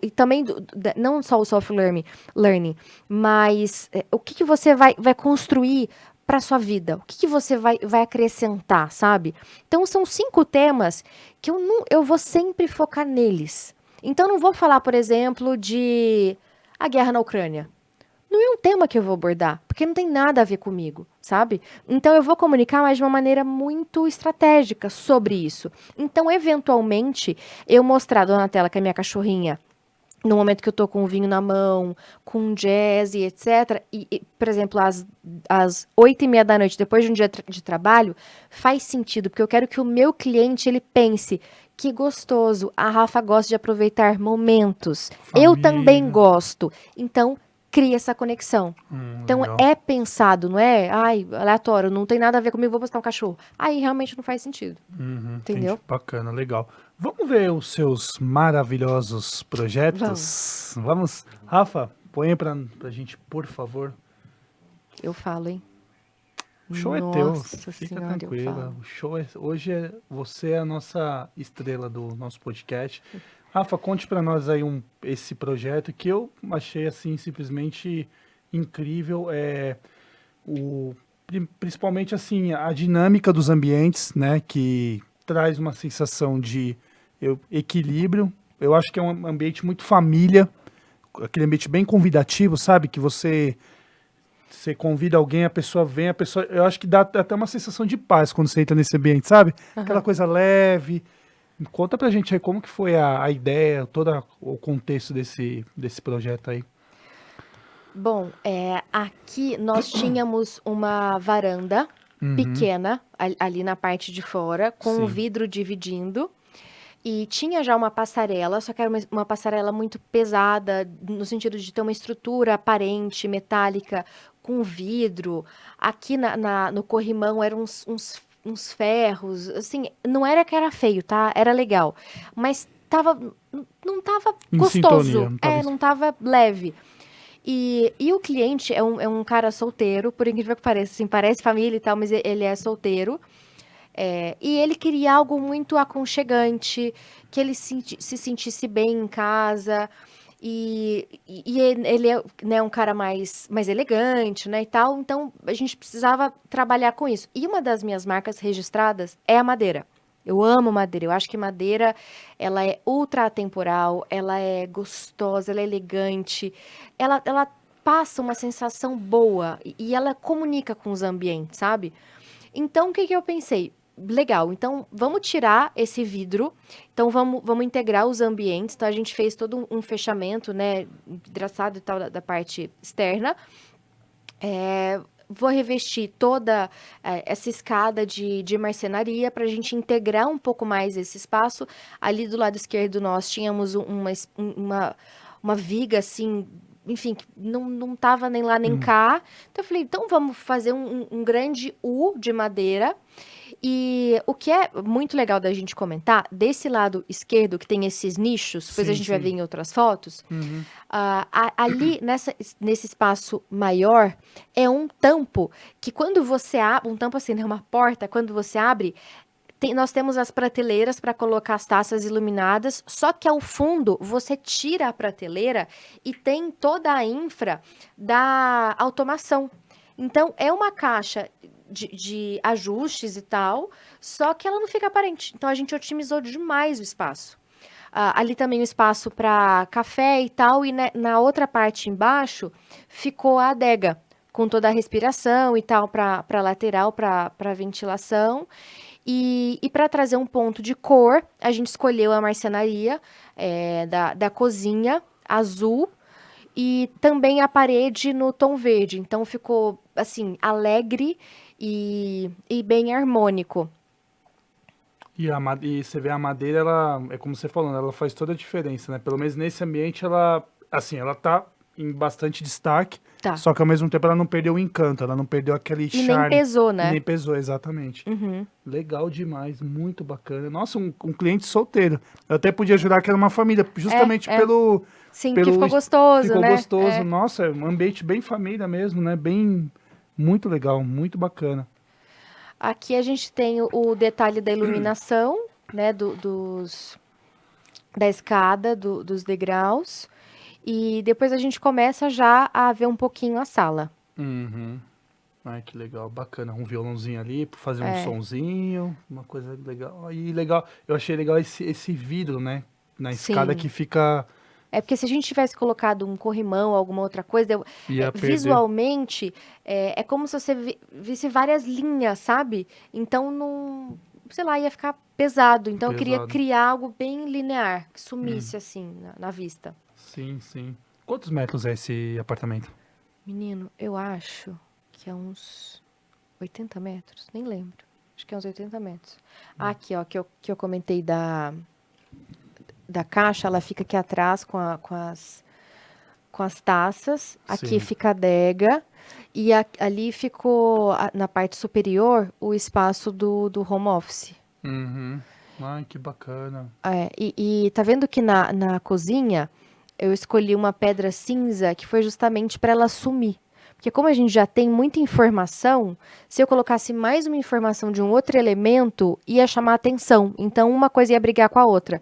e também, não só o self-learning, mas o que você vai construir para sua vida, o que você vai acrescentar, sabe? Então, são 5 temas que eu vou sempre focar neles. Então, não vou falar, por exemplo, de a guerra na Ucrânia. Não é um tema que eu vou abordar, porque não tem nada a ver comigo, sabe? Então, eu vou comunicar, mas de uma maneira muito estratégica sobre isso. Então, eventualmente, eu mostrar a Donatella, que é minha cachorrinha, no momento que eu tô com o vinho na mão, com jazz e etc. E por exemplo, às 8h30 da noite, depois de um dia de trabalho, faz sentido, porque eu quero que o meu cliente, ele pense, que gostoso, a Rafa gosta de aproveitar momentos. Família. Eu também gosto. Então, cria essa conexão. Então, Legal. é pensado, não é? Ai, aleatório, não tem nada a ver comigo, vou buscar um cachorro. Aí, realmente não faz sentido. Entendeu? Entendi. Bacana, legal. Vamos ver os seus maravilhosos Vamos. projetos? Vamos? Rafa, põe pra gente, por favor. Eu falo, hein? O show é teu, Nossa fica senhora, eu tranquila. falo. O show hoje você é a nossa estrela do nosso podcast. Rafa, conte pra nós aí esse projeto que eu achei assim simplesmente incrível. Principalmente assim a dinâmica dos ambientes, né, que traz uma sensação de equilíbrio. Eu acho que é um ambiente muito família, aquele ambiente bem convidativo, sabe? Que você convida alguém, a pessoa vem, eu acho que dá até uma sensação de paz quando você entra nesse ambiente, sabe? Aquela Aham. coisa leve. Conta pra gente aí como que foi a ideia, todo o contexto desse projeto aí. Bom, aqui nós tínhamos uma varanda Uhum, pequena ali na parte de fora, com o sim. vidro dividindo. E tinha já uma passarela, só que era uma passarela muito pesada, no sentido de ter uma estrutura aparente, metálica, com vidro. Aqui no corrimão eram uns ferros, assim, não era que era feio, tá? Era legal. Mas não tava Em sintonia, gostoso, não tava. não tava leve. E o cliente é um cara solteiro, por incrível que pareça, assim, parece família e tal, mas ele é solteiro. E ele queria algo muito aconchegante, que ele se sentisse bem em casa. E ele é, né, um cara mais elegante, né, e tal. Então, a gente precisava trabalhar com isso. E uma das minhas marcas registradas é a madeira. Eu amo madeira. Eu acho que madeira, ela é ultra atemporal, ela é gostosa, ela é elegante. Ela passa uma sensação boa e ela comunica com os ambientes, sabe? Então, o que que eu pensei? Legal, então vamos tirar esse vidro, então vamos integrar os ambientes. Então, a gente fez todo um fechamento, né, vidraçado e tal, da parte externa. Vou revestir toda essa escada de marcenaria para a gente integrar um pouco mais esse espaço. Ali do lado esquerdo nós tínhamos uma viga assim, enfim, que não tava nem lá nem Hum, cá. Então eu falei, então vamos fazer um grande U de madeira. E o que é muito legal da gente comentar, desse lado esquerdo, que tem esses nichos, depois a sim, gente vai ver sim. em outras fotos, Uhum. ali nesse espaço maior, é um tampo que quando você abre, um tampo assim, né, uma porta, quando você abre, nós temos as prateleiras para colocar as taças iluminadas, só que ao fundo você tira a prateleira e tem toda a infra da automação. Então, é uma caixa de ajustes e tal, só que ela não fica aparente. Então, a gente otimizou demais o espaço. Ali também o espaço para café e tal, e na outra parte embaixo ficou a adega, com toda a respiração e tal, para lateral, para ventilação. E para trazer um ponto de cor, a gente escolheu a marcenaria da cozinha azul e também a parede no tom verde. Então ficou assim, alegre e bem harmônico. E você vê a madeira, ela, é como você falou, né, ela faz toda a diferença, né? Pelo menos nesse ambiente, ela, assim, ela tá em bastante destaque, Tá. só que ao mesmo tempo ela não perdeu o encanto, ela não perdeu aquele E nem charme, pesou, e nem né? pesou, exatamente. Uhum. Legal demais, muito bacana. Nossa, um cliente solteiro. Eu até podia jurar que era uma família, justamente É. Sim, porque pelo ficou gostoso, ficou né? gostoso. Nossa, é um ambiente bem família mesmo, né? Bem, muito legal, muito bacana. Aqui a gente tem o detalhe da iluminação, né? Da escada, dos degraus. E depois a gente começa já a ver um pouquinho a sala. Uhum. Ai, que legal, bacana. Um violãozinho ali para fazer um É, sonzinho, uma coisa legal. E legal, eu achei legal esse vidro, né? Na escada que sim. fica. É porque se a gente tivesse colocado um corrimão, alguma outra coisa, Ia perder. visualmente, é como se você visse várias linhas, sabe? Então, não, sei lá, ia ficar pesado. Então, eu queria Pesado. criar algo bem linear, que Hum, sumisse assim na vista. sim, sim. Quantos metros é esse apartamento? Menino, eu acho que é uns 80 metros, nem lembro. Acho que é uns 80 metros. Aqui, ó, que eu comentei da caixa, ela fica aqui atrás com as com as taças, aqui Sim. fica a adega, e ali ficou, na parte superior, o espaço do home office. Uhum. Ai, que bacana. E tá vendo que na cozinha eu escolhi uma pedra cinza que foi justamente para ela sumir. Porque como a gente já tem muita informação, se eu colocasse mais uma informação de um outro elemento, ia chamar atenção. Então uma coisa ia brigar com a outra.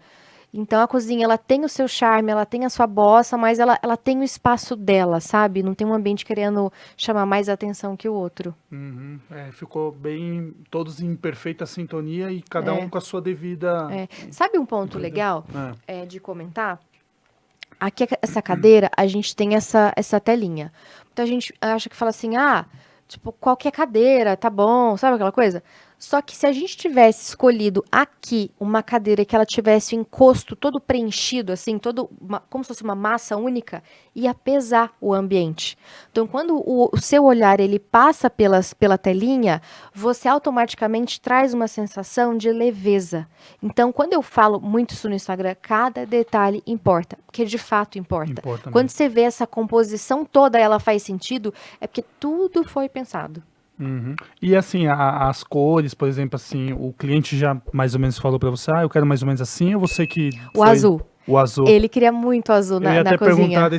Então a cozinha, ela tem o seu charme, ela tem a sua bossa, mas ela tem o espaço dela, sabe? Não tem um ambiente querendo chamar mais atenção que o outro. Uhum. Ficou bem, todos em perfeita sintonia e cada um É. com a sua devida. Sabe um ponto Entendeu? legal É. de comentar? Aqui, essa cadeira, a gente tem essa telinha. Muita gente acha que fala assim, tipo, qualquer cadeira, tá bom, sabe aquela coisa? Só que se a gente tivesse escolhido aqui uma cadeira que ela tivesse o encosto todo preenchido, assim, como se fosse uma massa única, ia pesar o ambiente. Então, quando o seu olhar ele passa pela telinha, você automaticamente traz uma sensação de leveza. Então, quando eu falo muito isso no Instagram, cada detalhe importa, porque de fato importa. Importa Quando mesmo. você vê essa composição toda, ela faz sentido, é porque tudo foi pensado. Uhum. E assim, as cores, por exemplo, assim, o cliente já mais ou menos falou pra você, eu quero mais ou menos assim, ou você que O azul. o azul? Ele queria muito azul Eu ia na até cozinha. perguntar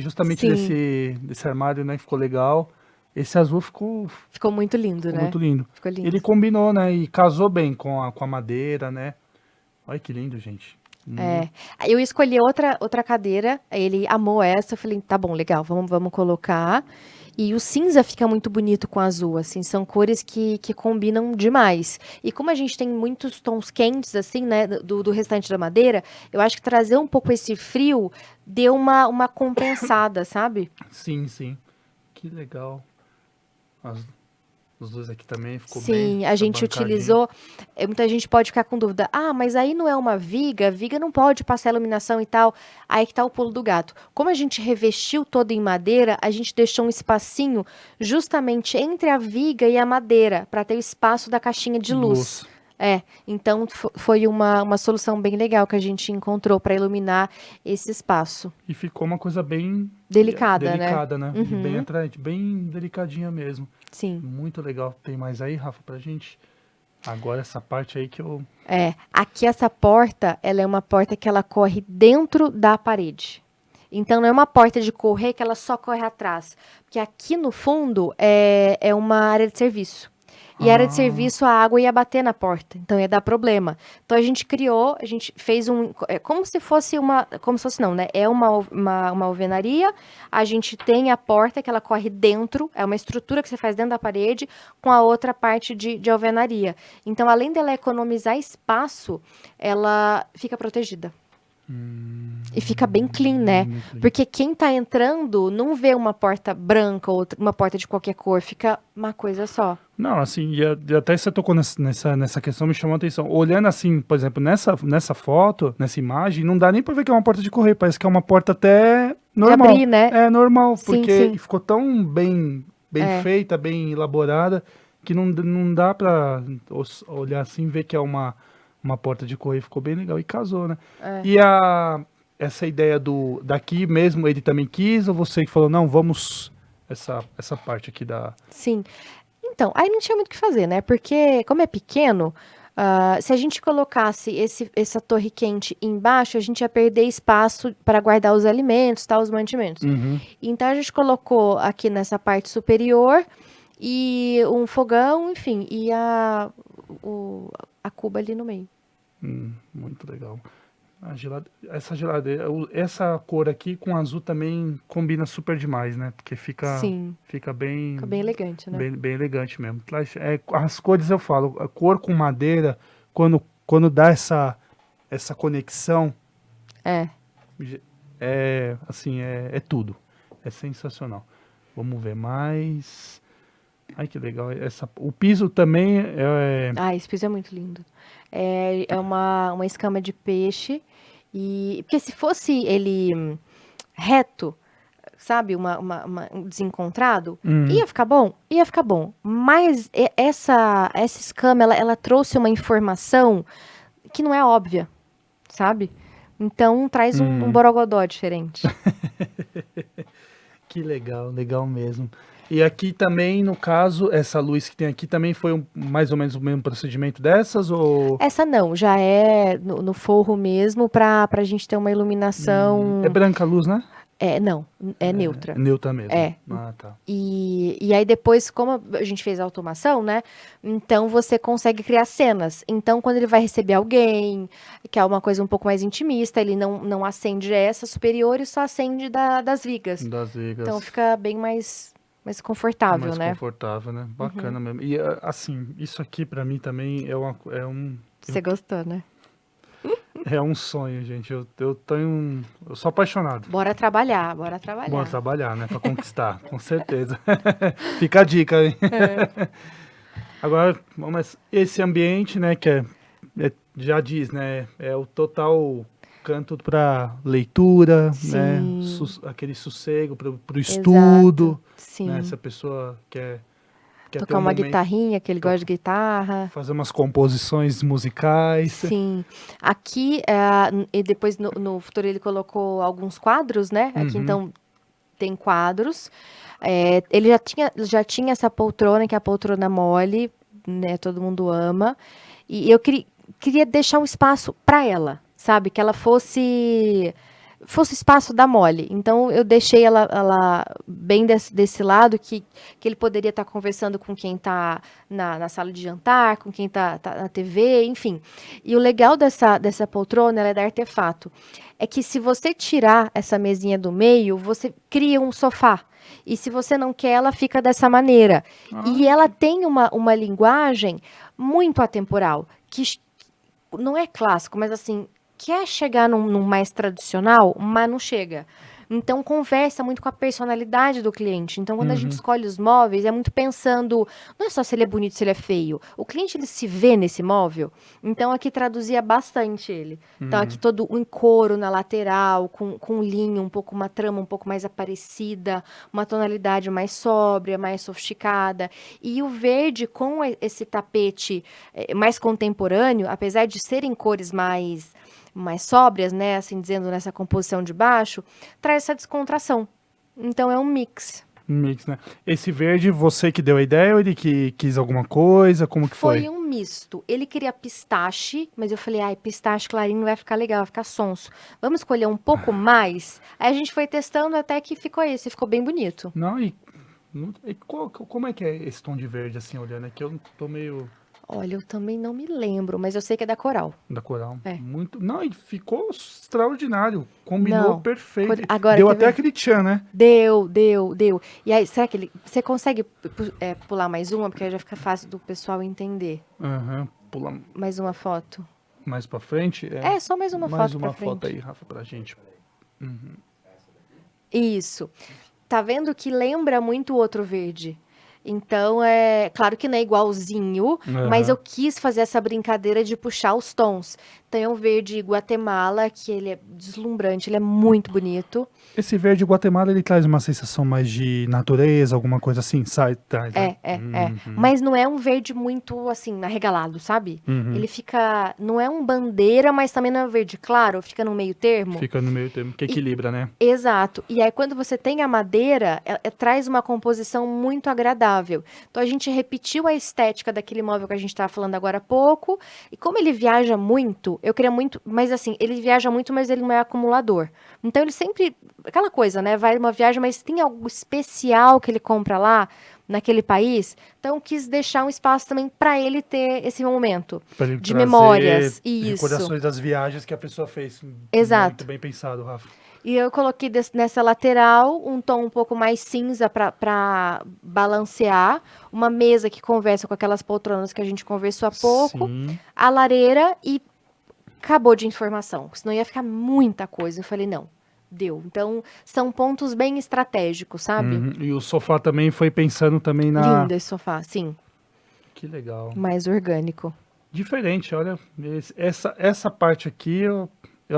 justamente Sim. desse armário, né? Ficou legal. Esse azul ficou Ficou muito lindo, né? muito lindo. Ficou lindo. Ele combinou, né? E casou bem com a madeira, né? Olha que lindo, gente. Aí eu escolhi outra cadeira, aí ele amou essa, eu falei, tá bom, legal, vamos colocar. E o cinza fica muito bonito com azul, assim, são cores que combinam demais. E como a gente tem muitos tons quentes, assim, né, do restante da madeira, eu acho que trazer um pouco esse frio deu uma compensada, sabe? Sim, sim. Que legal. As, os dois aqui também ficou bem. Sim, a Essa gente bancadinha. utilizou. Muita gente pode ficar com dúvida. Mas aí não é uma viga? Viga não pode passar iluminação e tal. Aí que tá o pulo do gato. Como a gente revestiu todo em madeira, a gente deixou um espacinho justamente entre a viga e a madeira, para ter o espaço da caixinha de luz. Então foi uma solução bem legal que a gente encontrou para iluminar esse espaço. E ficou uma coisa bem Delicada, delicada, né? E bem Uhum. atraente, bem delicadinha mesmo. Sim. Muito legal. Tem mais aí, Rafa, pra gente? Agora essa parte aí que eu. Aqui essa porta, ela é uma porta que ela corre dentro da parede. Então não é uma porta de correr que ela só corre atrás. Porque aqui no fundo é uma área de serviço. E a área de serviço, a água ia bater na porta, então ia dar problema. Então a gente fez como se fosse não, né? É uma alvenaria, a gente tem a porta que ela corre dentro, é uma estrutura que você faz dentro da parede, com a outra parte de alvenaria. Então, além dela economizar espaço, ela fica protegida. E fica bem clean, né? Porque quem tá entrando não vê uma porta branca ou uma porta de qualquer cor, fica uma coisa só. Não, assim, e até você tocou nessa questão, me chamou a atenção. Olhando assim, por exemplo, nessa foto, nessa imagem, não dá nem pra ver que é uma porta de correr, parece que é uma porta até normal. abrir, né? É normal, Sim, porque sim. ficou tão bem feita, bem elaborada, que não dá pra olhar assim e ver que é uma porta de correr. Ficou bem legal e casou, né? E essa ideia daqui mesmo, ele também quis, ou você que falou, não, vamos essa parte aqui da... Sim. Então, aí não tinha muito o que fazer, né? Porque, como é pequeno, se a gente colocasse essa torre quente embaixo, a gente ia perder espaço para guardar os alimentos, os mantimentos. Então, a gente colocou aqui nessa parte superior e um fogão, enfim, e a cuba ali no meio. Muito legal. Essa geladeira, essa cor aqui com azul também combina super demais, né? Porque fica bem... Fica bem elegante, né? Bem elegante mesmo. As cores eu falo, a cor com madeira, quando dá essa conexão, assim, é tudo. É sensacional. Vamos ver mais. Ai, que legal. O piso também esse piso é muito lindo. É uma escama de peixe. Porque se fosse ele reto, sabe, um desencontrado, ia ficar bom? Ia ficar bom. Mas essa escama, ela trouxe uma informação que não é óbvia, sabe? Então traz um borogodó diferente. Que legal, legal mesmo. E aqui também, no caso, essa luz que tem aqui também foi mais ou menos o mesmo procedimento dessas, ou Essa não, já é no forro mesmo pra gente ter uma é iluminação. branca a luz, né? Não, é É neutra. neutra mesmo. É. Ah, tá. E aí depois, como a gente fez a automação, né? Então você consegue criar cenas. Então, quando ele vai receber alguém, que é uma coisa um pouco mais intimista, ele não acende essa superior e só acende das vigas. Das Então vigas. fica bem mais confortável, Mais né? confortável, né? Bacana mesmo. E assim, isso aqui pra mim também Você gostou, né? é um sonho, gente. Eu sou apaixonado. Bora trabalhar, bora Bom trabalhar. trabalhar, né? Pra conquistar, com certeza. Fica a dica, hein? Agora, mas esse ambiente, né, já diz, né, é o total canto para leitura, né, Sim, aquele sossego para o exato. estudo, né, se Sim. a pessoa quer ter Tocar um uma momento, guitarrinha, que ele gosta de guitarra. fazer umas composições musicais. Sim. Aqui, e depois no futuro ele colocou alguns quadros, né? Aqui Uhum, então tem quadros. Ele já tinha essa poltrona, que é a poltrona mole, né? Todo mundo ama. E eu queria deixar um espaço para ela, sabe? Que ela fosse o espaço da Mole. Então eu deixei ela bem desse lado que ele poderia estar conversando com quem está na sala de jantar, com quem tá na TV, enfim. E o legal dessa poltrona, ela é da Artefato, é que se você tirar essa mesinha do meio, você cria um sofá. E se você não quer, ela fica dessa maneira. ah, E ela tem uma linguagem muito atemporal, que não é clássico, mas assim, quer chegar num mais tradicional, mas não chega. Então, conversa muito com a personalidade do cliente. Então, quando a gente uhum, escolhe os móveis, é muito pensando, não é só se ele é bonito, se ele é feio. O cliente, ele se vê nesse móvel. Então, aqui traduzia bastante ele. Então, aqui uhum. todo um couro na lateral, com linho, um pouco, uma trama um pouco mais aparecida, uma tonalidade mais sóbria, mais sofisticada. E o verde com esse tapete mais contemporâneo, apesar de serem cores mais sóbrias, né, assim dizendo nessa composição de baixo, traz essa descontração. Então é um mix. Mix, né? Esse verde, você que deu a ideia ou ele que quis alguma coisa? Como que Foi foi? um misto. Ele queria pistache, mas eu falei, ai, pistache clarinho não vai ficar legal, vai ficar sonso. Vamos escolher um pouco mais? Aí a gente foi testando até que ficou esse, ficou bem bonito. Não, como é que é esse tom de verde, assim, olhando aqui? Eu tô meio Olha, eu também não me lembro, mas eu sei que é da Coral. da coral. É. Muito. Não, e ficou extraordinário. Combinou Não. perfeito. Agora, Deu quer até ver? aquele tchan, né? Deu. E aí, será que você consegue pular mais uma? Porque aí já fica fácil do pessoal entender. Aham. Pula Mais uma foto. mais pra frente. É. É, só mais uma Mais foto pra uma foto frente. aí, Rafa, pra gente. Isso. Tá vendo que lembra muito o outro verde? Então, é claro que não é igualzinho, mas eu Aham. quis fazer essa brincadeira de puxar os tons. Então, é um verde Guatemala, que ele é deslumbrante, ele é muito bonito. Esse verde Guatemala, ele traz uma sensação mais de natureza, alguma coisa assim, sai, traz, né? É. Mas não é um verde muito, assim, arregalado, sabe? Uhum. Ele fica. Não é um bandeira, mas também não é um verde claro, fica no meio termo. Fica no meio termo, que E equilibra, né? Exato. E aí, quando você tem a madeira, traz uma composição muito agradável. Então, a gente repetiu a estética daquele móvel que a gente estava falando agora há pouco. E como ele viaja muito, eu queria muito. Mas assim, ele viaja muito, mas ele não é acumulador. Então, ele sempre. Aquela coisa, né? Vai uma viagem, mas tem algo especial que ele compra lá, naquele país. Então, eu quis deixar um espaço também para ele ter esse momento Pra ele de trazer memórias. Isso. recordações das viagens que a pessoa fez. Muito Exato. bem pensado, Rafa. E eu coloquei nessa lateral um tom um pouco mais cinza para balancear, uma mesa que conversa com aquelas poltronas que a gente conversou há pouco, Sim. a lareira e acabou de informação, senão ia ficar muita coisa. Eu falei, não, deu. Então, são pontos bem estratégicos, sabe? Uhum. E o sofá também foi pensando também na. Lindo esse sofá, sim, Que legal. mais orgânico. Diferente, olha. Essa parte aqui eu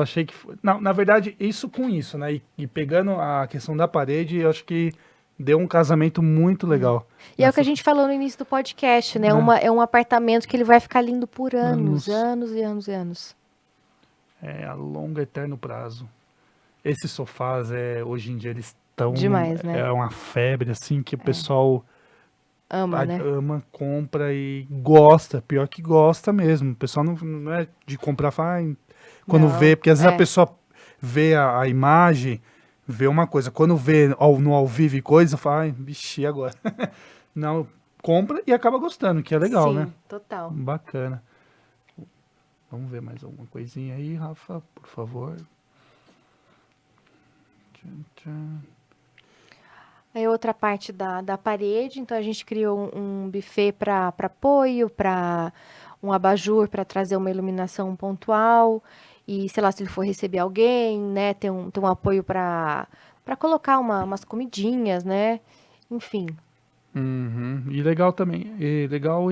achei que foi. Não, na verdade, isso com isso, né? E pegando a questão da parede, eu acho que deu um casamento muito legal. E é o que a Nessa, gente falou no início do podcast, né? né? É um apartamento que ele vai ficar lindo por anos, Anos. anos e anos e anos. É a longo eterno prazo. Esses sofás, hoje em dia, eles Então, Demais, né? é uma febre, assim, que o pessoal Ama, né? ama, compra e gosta. Pior que gosta mesmo. O pessoal não é de comprar, quando vê, Não, porque às vezes a pessoa vê a imagem, vê uma coisa. Quando vê no ao vivo e coisa, fala, ai, vixe, e agora? Não, compra e acaba gostando, que é legal, né? Sim, total. Bacana. Vamos ver mais alguma coisinha aí, Rafa, por favor. Tchan, tchan. Aí outra parte da parede, então a gente criou um buffet para apoio, para um abajur para trazer uma iluminação pontual e, sei lá, se ele for receber alguém, né, ter um apoio para colocar umas comidinhas, né? Enfim, Uhum. E legal também, legal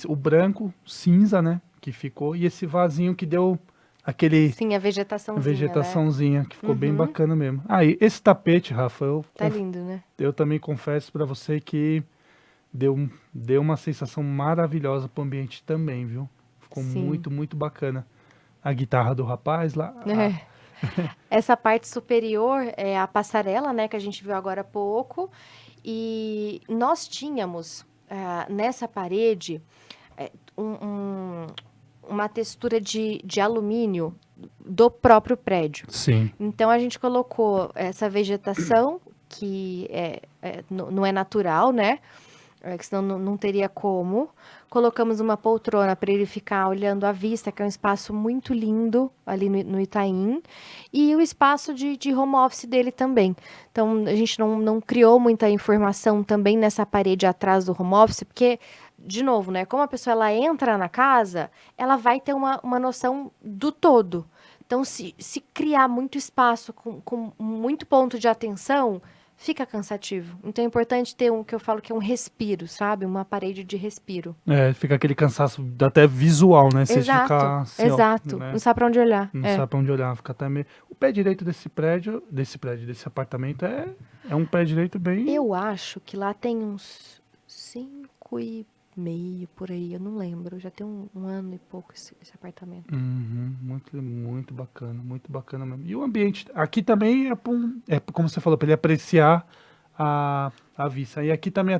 o branco cinza, né, que ficou, e esse vasinho que deu aquele sim, a vegetaçãozinha, né? vegetaçãozinha, que ficou bem Uhum, bacana mesmo. Ah, e esse tapete, Rafa, tá lindo, né? eu também confesso pra você que deu uma sensação maravilhosa pro ambiente também, viu? Ficou Sim. muito, muito bacana. A guitarra do rapaz lá, É. Essa parte superior é a passarela, né, que a gente viu agora há pouco. E nós tínhamos nessa parede é, um- um- uma textura de alumínio do próprio prédio. sim. Então a gente colocou essa vegetação que não é natural, né? Que senão não teria como. Colocamos uma poltrona para ele ficar olhando a vista, que é um espaço muito lindo ali no Itaim. E o espaço de home office dele também. Então, a gente não criou muita informação também nessa parede atrás do home office, porque, de novo, né? Como a pessoa ela entra na casa, ela vai ter uma noção do todo. Então, se criar muito espaço com muito ponto de atenção, fica cansativo. Então é importante ter que eu falo que é um respiro, sabe? Uma parede de respiro. É, fica aquele cansaço até visual, né? Você Exato, ficar assim, ó, exato. Não né? sabe pra onde olhar. Não sabe pra onde olhar, fica até meio. O pé direito desse apartamento é um pé direito bem. Eu acho que lá tem uns 5,5 por aí, eu não lembro. Já tem um ano e pouco esse apartamento. Uhum, muito, muito bacana mesmo. E o ambiente aqui também é como você falou, para ele apreciar a vista. E aqui também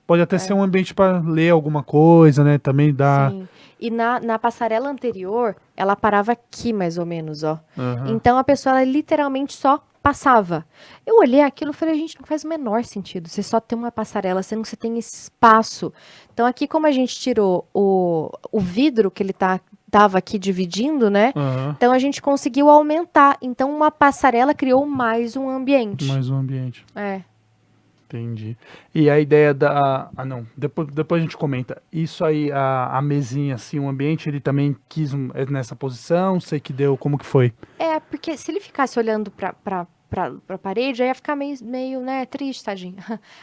pode até ser É, um ambiente para ler alguma coisa, né? Também dá. sim. E na passarela anterior, ela parava aqui mais ou menos, ó. Aham. Então a pessoa ela literalmente só passava. Eu olhei aquilo e falei, gente, não faz o menor sentido. Você só tem uma passarela, sendo que você tem espaço. Então aqui, como a gente tirou o vidro que ele tava aqui dividindo, né? Aham. Então a gente conseguiu aumentar. Então uma passarela criou mais um ambiente. Mais um ambiente. É. Entendi. E a ideia da. Ah, não. Depois a gente comenta. Isso aí, a mesinha, assim, o ambiente, ele também quis nessa posição? Sei que deu. Como que foi? É, porque se ele ficasse olhando pra parede, aí ia ficar meio, né, triste, tadinho.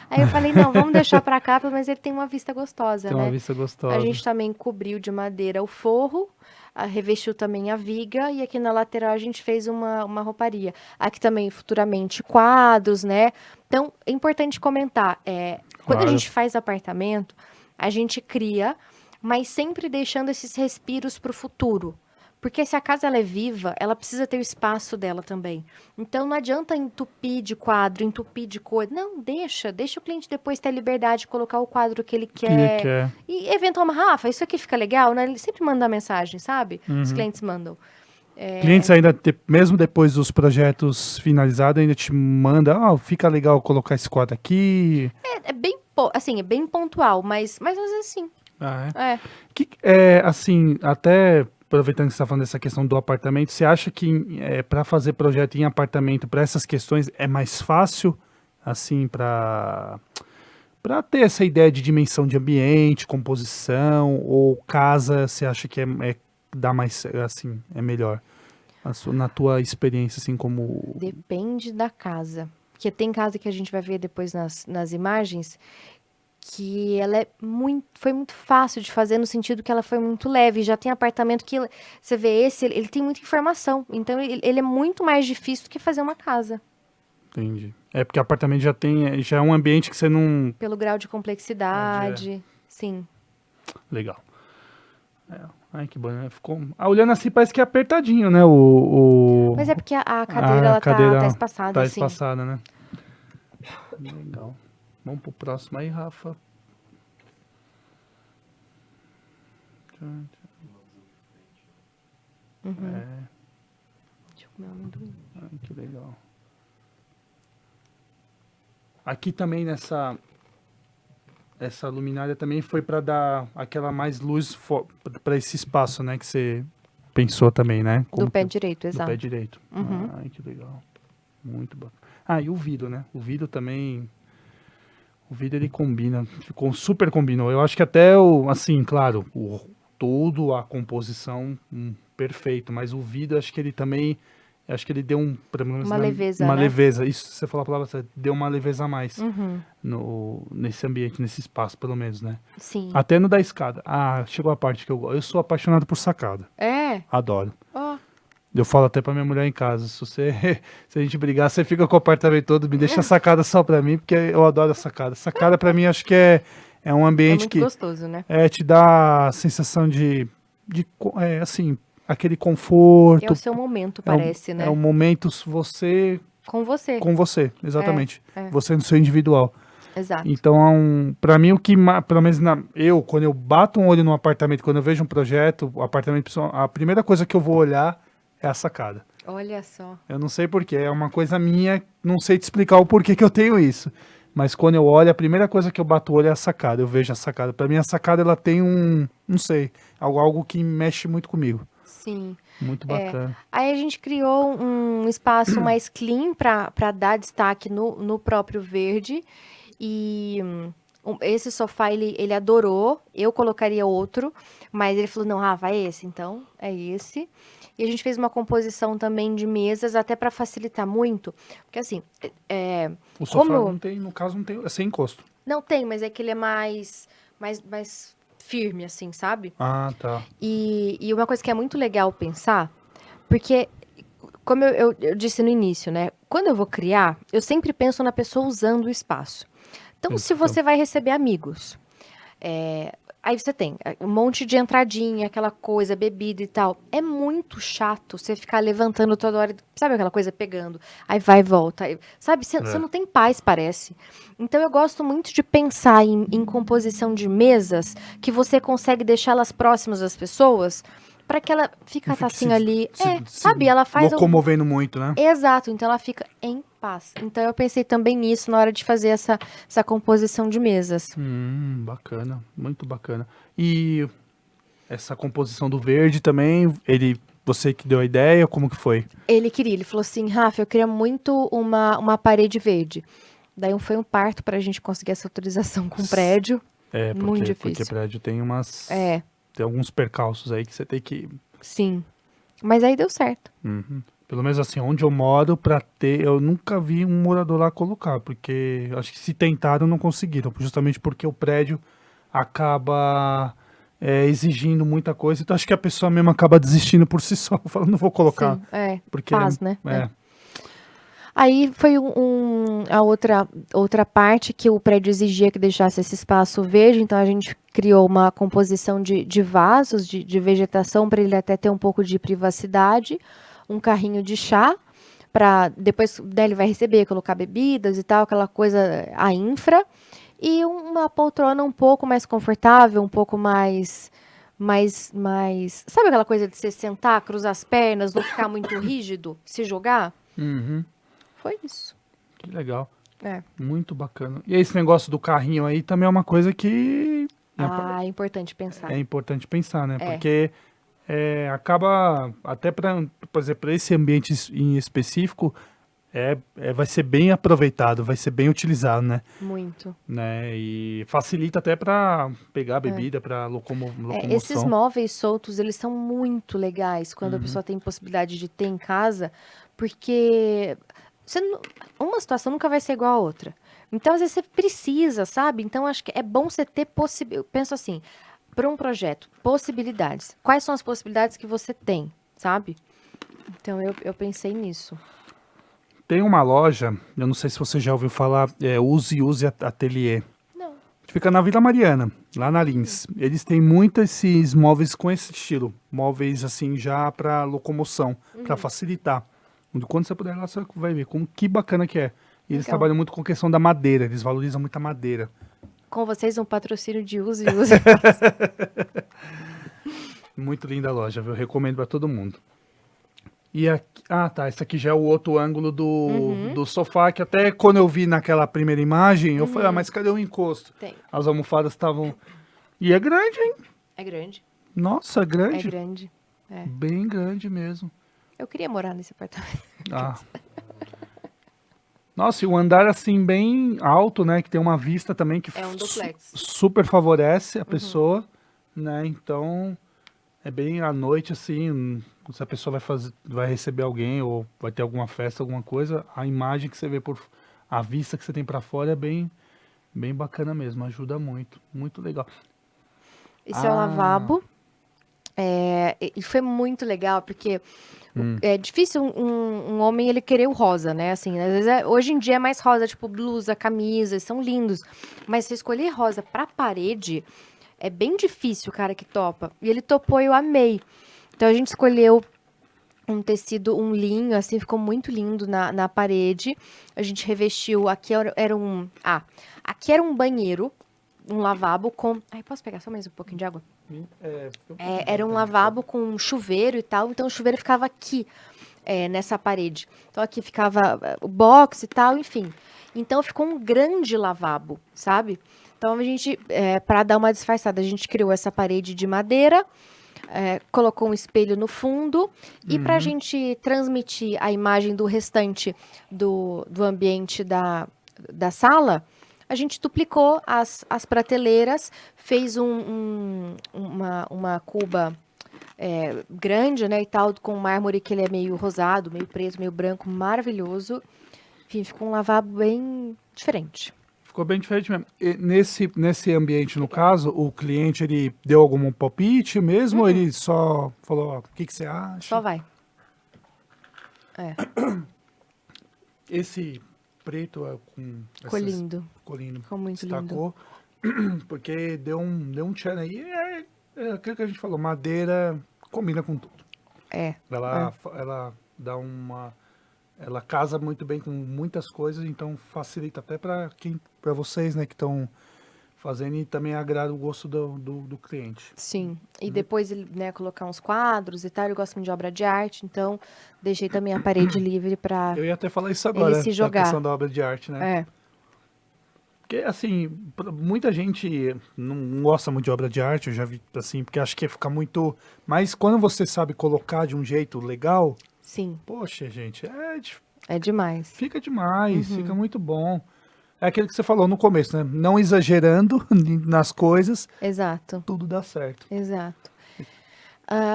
Aí eu falei, não, vamos deixar pra cá, mas ele tem uma vista gostosa, Tem uma né? vista A gostosa. gente também cobriu de madeira o forro, revestiu também a viga, e aqui na lateral a gente fez uma rouparia. Aqui também, futuramente, quadros, né? Então, é importante comentar, quando a Claro. gente faz apartamento, a gente cria, mas sempre deixando esses respiros para o futuro. Porque se a casa ela é viva, ela precisa ter o espaço dela também. Então não adianta entupir de quadro, entupir de coisa. Não, deixa o cliente depois ter a liberdade de colocar o quadro que ele O que ele quer. quer. E eventualmente, Rafa, isso aqui fica legal, né? Ele sempre manda mensagem, sabe? Os Uhum. clientes mandam. Clientes ainda, mesmo depois dos projetos finalizados, ainda te manda, fica legal colocar esse quadro aqui. É bem, assim, é bem pontual, mas às vezes sim. Ah, É. assim, até aproveitando que você está falando dessa questão do apartamento, você acha que para fazer projeto em apartamento, para essas questões, é mais fácil, assim, para ter essa ideia de dimensão de ambiente, composição, ou casa, você acha que dá mais, assim, é melhor? Na tua experiência, assim, como... Depende da casa. Porque tem casa que a gente vai ver depois nas imagens que ela foi muito fácil de fazer no sentido que ela foi muito leve. Já tem apartamento que você vê ele tem muita informação. Então ele é muito mais difícil do que fazer uma casa. Entendi. É porque apartamento já é um ambiente que você não... Pelo grau de complexidade. Sim. Legal. Ai, que bom, né? Ficou... olhando assim, parece que é apertadinho, né? Mas é porque a cadeira, ela tá espaçada, tá assim. espaçada, né? Legal. Vamos pro próximo aí, Rafa. Deixa eu comer um amendoim. Ai, que legal. Aqui também essa luminária também foi para dar aquela mais luz para esse espaço, né? Que você pensou também, né? Do pé direito, Do exato. pé direito. Ai, que legal. Muito bom. Ah, e o vidro, né? O vidro também... O vidro, ele combina. Super combinou. Eu acho que até assim, claro, tudo, a composição, perfeito. Mas o vidro, acho que ele também... Acho que ele deu pelo menos Uma leveza, uma né? leveza. Isso, você falou a palavra certa, deu uma leveza a mais nesse ambiente, nesse espaço, pelo menos, né? Sim. Até no da escada. Ah, chegou a parte que eu gosto. Eu sou apaixonado por sacada. É? Adoro. Ó. Eu falo até pra minha mulher em casa, se a gente brigar, você fica com o apartamento todo, me deixa a sacada só pra mim, porque eu adoro a sacada. Sacada pra mim, acho que é um É ambiente muito que gostoso, né? te dá a sensação assim, aquele conforto. É o seu momento, parece, né? É um momento você Com você. com você, exatamente. É. Você no seu individual. Exato. Então, pra mim, pelo menos quando eu bato um olho num apartamento, quando eu vejo um projeto, o apartamento, a primeira coisa que eu vou olhar é a sacada. Olha só. Eu não sei porquê, é uma coisa minha, não sei te explicar o porquê que eu tenho isso. Mas quando eu olho, a primeira coisa que eu bato o olho é a sacada, eu vejo a sacada. Pra mim, a sacada, ela tem não sei, algo que mexe muito comigo. Sim. Muito bacana. Aí a gente criou um espaço mais clean para dar destaque no próprio verde. E esse sofá ele adorou. Eu colocaria outro, mas ele falou: não, Rafa, é esse, então é esse. E a gente fez uma composição também de mesas, até para facilitar muito. Porque assim. O sofá não tem, no caso, não tem, é sem encosto. Não tem, mas é que ele é mais firme, assim, sabe? Ah, tá. E uma coisa que é muito legal pensar, porque, como eu disse no início, né? Quando eu vou criar, eu sempre penso na pessoa usando o espaço. Então, se você vai receber amigos, aí você tem um monte de entradinha, aquela coisa, bebida e tal. É muito chato você ficar levantando toda hora, sabe aquela coisa pegando? Aí vai e volta. Sabe, você não tem paz, parece. Então, eu gosto muito de pensar em composição de mesas que você consegue deixá-las próximas das pessoas para que ela fica assim ali. Sabe? Ela faz. Locomovendo muito, né? Exato, então ela fica em paz. Então eu pensei também nisso na hora de fazer essa composição de mesas. Bacana, muito bacana. E essa composição do verde também, você que deu a ideia, como que foi? Ele falou assim, Rafa, eu queria muito uma parede verde. Daí foi um parto pra gente conseguir essa autorização com o prédio. Muito difícil. Porque prédio tem tem alguns percalços aí que você tem que... Sim, mas aí deu certo. Pelo menos assim, onde eu moro, eu nunca vi um morador lá colocar, porque acho que se tentaram, não conseguiram, justamente porque o prédio acaba exigindo muita coisa, então acho que a pessoa mesmo acaba desistindo por si só, falando, não vou colocar. Sim, porque paz, né? Aí foi a outra parte que o prédio exigia que deixasse esse espaço verde, então a gente criou uma composição de vasos, de vegetação, para ele até ter um pouco de privacidade, um carrinho de chá, para depois ele vai receber, colocar bebidas e tal, aquela coisa, a infra, e uma poltrona um pouco mais confortável, um pouco mais... Sabe aquela coisa de você sentar, cruzar as pernas, não ficar muito rígido, se jogar? Foi isso. Que legal. Muito bacana. E esse negócio do carrinho aí também é uma coisa que... É importante pensar. É importante pensar, né? Porque acaba, até por exemplo, para esse ambiente em específico, vai ser bem aproveitado, vai ser bem utilizado, né? Muito. Né? E facilita até para pegar a bebida, para locomoção. Esses móveis soltos, eles são muito legais quando a pessoa tem possibilidade de ter em casa, porque uma situação nunca vai ser igual a outra. Então, às vezes, você precisa, sabe? Então, acho que é bom você ter possibilidade. Penso assim, para um projeto, possibilidades. Quais são as possibilidades que você tem, sabe? Então, eu pensei nisso. Tem uma loja, eu não sei se você já ouviu falar, Use Atelier. Não. Fica na Vila Mariana, lá na Lins. Eles têm muitos esses móveis com esse estilo. Móveis, assim, já para locomoção, para facilitar. Quando você puder lá, você vai ver como que bacana que é. E eles Legal. trabalham muito com questão da madeira, eles valorizam muito a madeira. Com vocês, um patrocínio de Use e Use. Muito linda a loja, viu? Recomendo pra todo mundo. E aqui, tá, esse aqui já é o outro ângulo do sofá, que até quando eu vi naquela primeira imagem, eu falei, mas cadê o encosto? Tem. As almofadas estavam... E é grande, hein? É grande. Nossa, É grande. grande. É. Bem grande mesmo. Eu queria morar nesse apartamento. Ah. Nossa, e um andar assim bem alto, né? Que tem uma vista também que É um duplex. super favorece a pessoa, né? Então, é bem à noite assim, se a pessoa vai receber alguém ou vai ter alguma festa, alguma coisa, a imagem que você vê a vista que você tem pra fora é bem bacana mesmo, ajuda muito, muito legal. Esse é o lavabo. E foi muito legal, porque é difícil um homem ele querer o rosa, né? Assim, às vezes hoje em dia é mais rosa, tipo blusa, camisa, são lindos. Mas se escolher rosa pra parede, é bem difícil o cara que topa. E ele topou e eu amei. Então a gente escolheu um tecido, um linho, assim, ficou muito lindo na parede. A gente revestiu, aqui aqui era um banheiro, um lavabo com... Ai, posso pegar só mais um pouquinho de água? Era um lavabo com um chuveiro e tal, então o chuveiro ficava aqui, nessa parede. Então aqui ficava o box e tal, enfim. Então ficou um grande lavabo, sabe? Então a gente, para dar uma disfarçada, a gente criou essa parede de madeira, colocou um espelho no fundo e para a gente transmitir a imagem do restante do ambiente da sala, a gente duplicou as prateleiras, fez uma cuba grande, né, e tal, com mármore que ele é meio rosado, meio preto, meio branco, maravilhoso. Enfim, ficou um lavabo bem diferente. Ficou bem diferente mesmo. E nesse ambiente, no caso, o cliente, ele deu algum palpite mesmo ou ele só falou, ó, o que você acha? Só vai. Esse preto Ficou lindo. Ficou lindo. Ficou muito Destacou, porque deu um tchan aí. É aquilo que a gente falou, madeira combina com tudo. Ela dá ela casa muito bem com muitas coisas, então facilita até para vocês, né, que estão fazendo e também agrada o gosto do cliente. Sim. E depois ele, né, colocar uns quadros e tal, ele gosta muito de obra de arte, então deixei também a parede livre para Eu ia até falar isso agora, ele se jogar. a questão da obra de arte, né? Porque, assim, muita gente não gosta muito de obra de arte, eu já vi, assim, porque acho que fica muito... Mas quando você sabe colocar de um jeito legal... Sim. Poxa, gente, é demais. Fica demais, fica muito bom. É aquilo que você falou no começo, né? Não exagerando nas coisas. Exato. Tudo dá certo. Exato.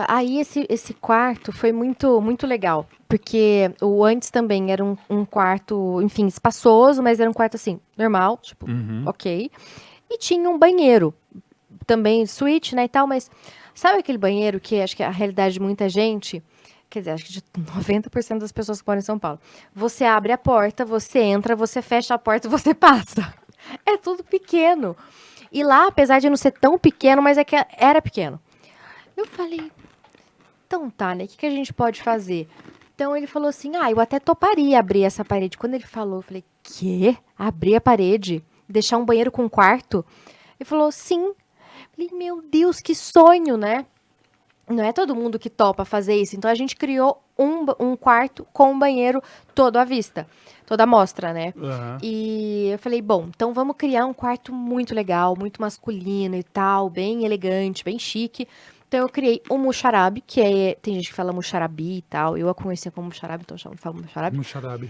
Aí esse quarto foi muito, muito legal, porque o antes também era um quarto, enfim, espaçoso, mas era um quarto assim, normal, tipo, ok. E tinha um banheiro, também suíte, né, e tal, mas sabe aquele banheiro que acho que é a realidade de muita gente, quer dizer, acho que de 90% das pessoas que moram em São Paulo. Você abre a porta, você entra, você fecha a porta e você passa. É tudo pequeno. E lá, apesar de não ser tão pequeno, mas é que era pequeno. Eu falei, então tá, né? O que a gente pode fazer? Então ele falou assim, eu até toparia abrir essa parede. Quando ele falou, eu falei, quê? Abrir a parede? Deixar um banheiro com um quarto? Ele falou, sim. Eu falei, meu Deus, que sonho, né? Não é todo mundo que topa fazer isso. Então a gente criou um quarto com um banheiro todo à vista. Toda à mostra, né? E eu falei, bom, então vamos criar um quarto muito legal, muito masculino e tal, bem elegante, bem chique. Então eu criei um muxarabe, tem gente que fala muxarabi e tal, eu a conhecia como muxarabe, então eu falo muxarabe. Muxarabe.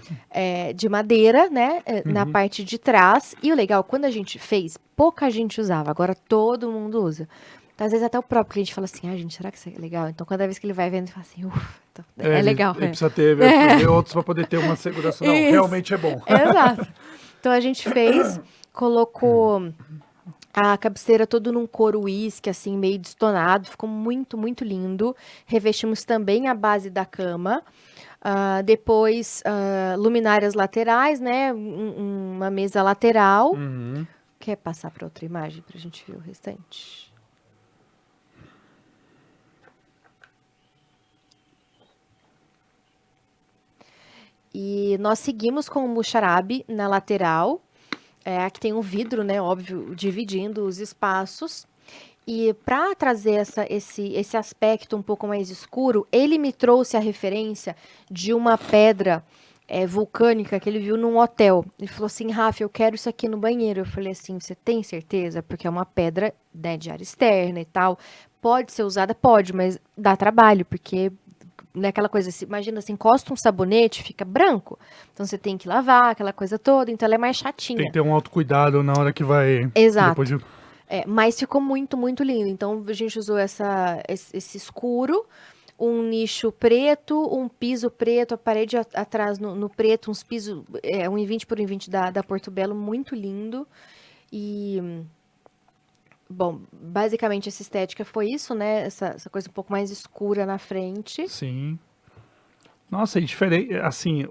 De madeira, né, na parte de trás. E o legal, quando a gente fez, pouca gente usava, agora todo mundo usa. Então, às vezes até o próprio cliente fala assim, gente, será que isso é legal? Então, cada vez que ele vai vendo, ele fala assim, ufa, é legal. Ele precisa ver outros para poder ter uma segurança. Não, realmente é bom. Exato. Então, a gente colocou a cabeceira todo num couro uísque, assim, meio destonado. Ficou muito, muito lindo. Revestimos também a base da cama. Depois, luminárias laterais, né? Uma mesa lateral. Quer passar para outra imagem para a gente ver o restante? E nós seguimos com o Muxarabe na lateral. Aqui tem um vidro, né, óbvio, dividindo os espaços. E para trazer esse aspecto um pouco mais escuro, ele me trouxe a referência de uma pedra vulcânica que ele viu num hotel. Ele falou assim, Rafa, eu quero isso aqui no banheiro. Eu falei assim, você tem certeza? Porque é uma pedra, né, de área externa e tal. Pode ser usada? Pode, mas dá trabalho, porque naquela coisa, imagina, você encosta um sabonete, fica branco. Então você tem que lavar, aquela coisa toda, então ela é mais Tem chatinha. que ter um autocuidado na hora que vai... Exato. Depois de... Mas ficou muito, muito lindo. Então a gente usou esse escuro, um nicho preto, um piso preto, a parede atrás no preto, uns pisos, 1,20 por 1,20 da Porto Belo, muito lindo. E, bom, basicamente essa estética foi isso, né? Essa coisa um pouco mais escura na frente. Sim. Nossa, é diferente, assim,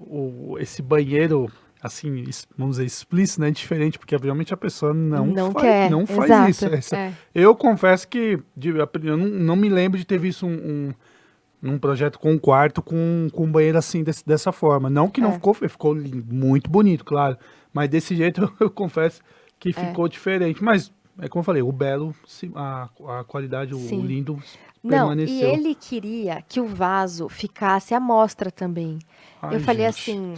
esse banheiro, assim, vamos dizer, explícito, né, é diferente, porque realmente a pessoa Não faz, quer, não faz exato. isso. Eu confesso que eu não me lembro de ter visto um projeto com um quarto com um banheiro assim, dessa forma. Não que não ficou muito bonito, claro, mas desse jeito eu confesso que ficou diferente. Mas, é como eu falei, o belo, a qualidade, o Sim. lindo Não, e permaneceu. ele queria que o vaso ficasse à mostra também. Ai, Eu falei gente. assim,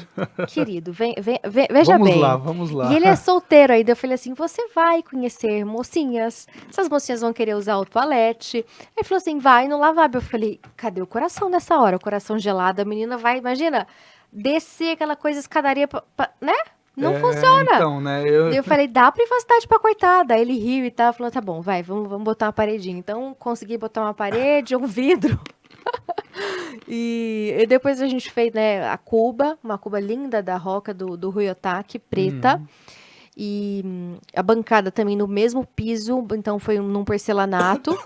querido, veja bem. Vamos lá. E ele é solteiro ainda. Eu falei assim, você vai conhecer mocinhas. Essas mocinhas vão querer usar o toalete. Ele falou assim, vai no lavável. Eu falei, cadê o coração nessa hora? O coração gelado, a menina vai, imagina, descer aquela coisa, escadaria, né? Não funciona. Então, né? Eu falei, dá privacidade pra coitada. Aí ele riu e tal, falou, tá bom, vai, vamos botar uma paredinha. Então, consegui botar uma parede, um vidro. E depois a gente fez, né, uma cuba linda da Roca do Rui Otaki, preta. E a bancada também no mesmo piso, então foi num porcelanato.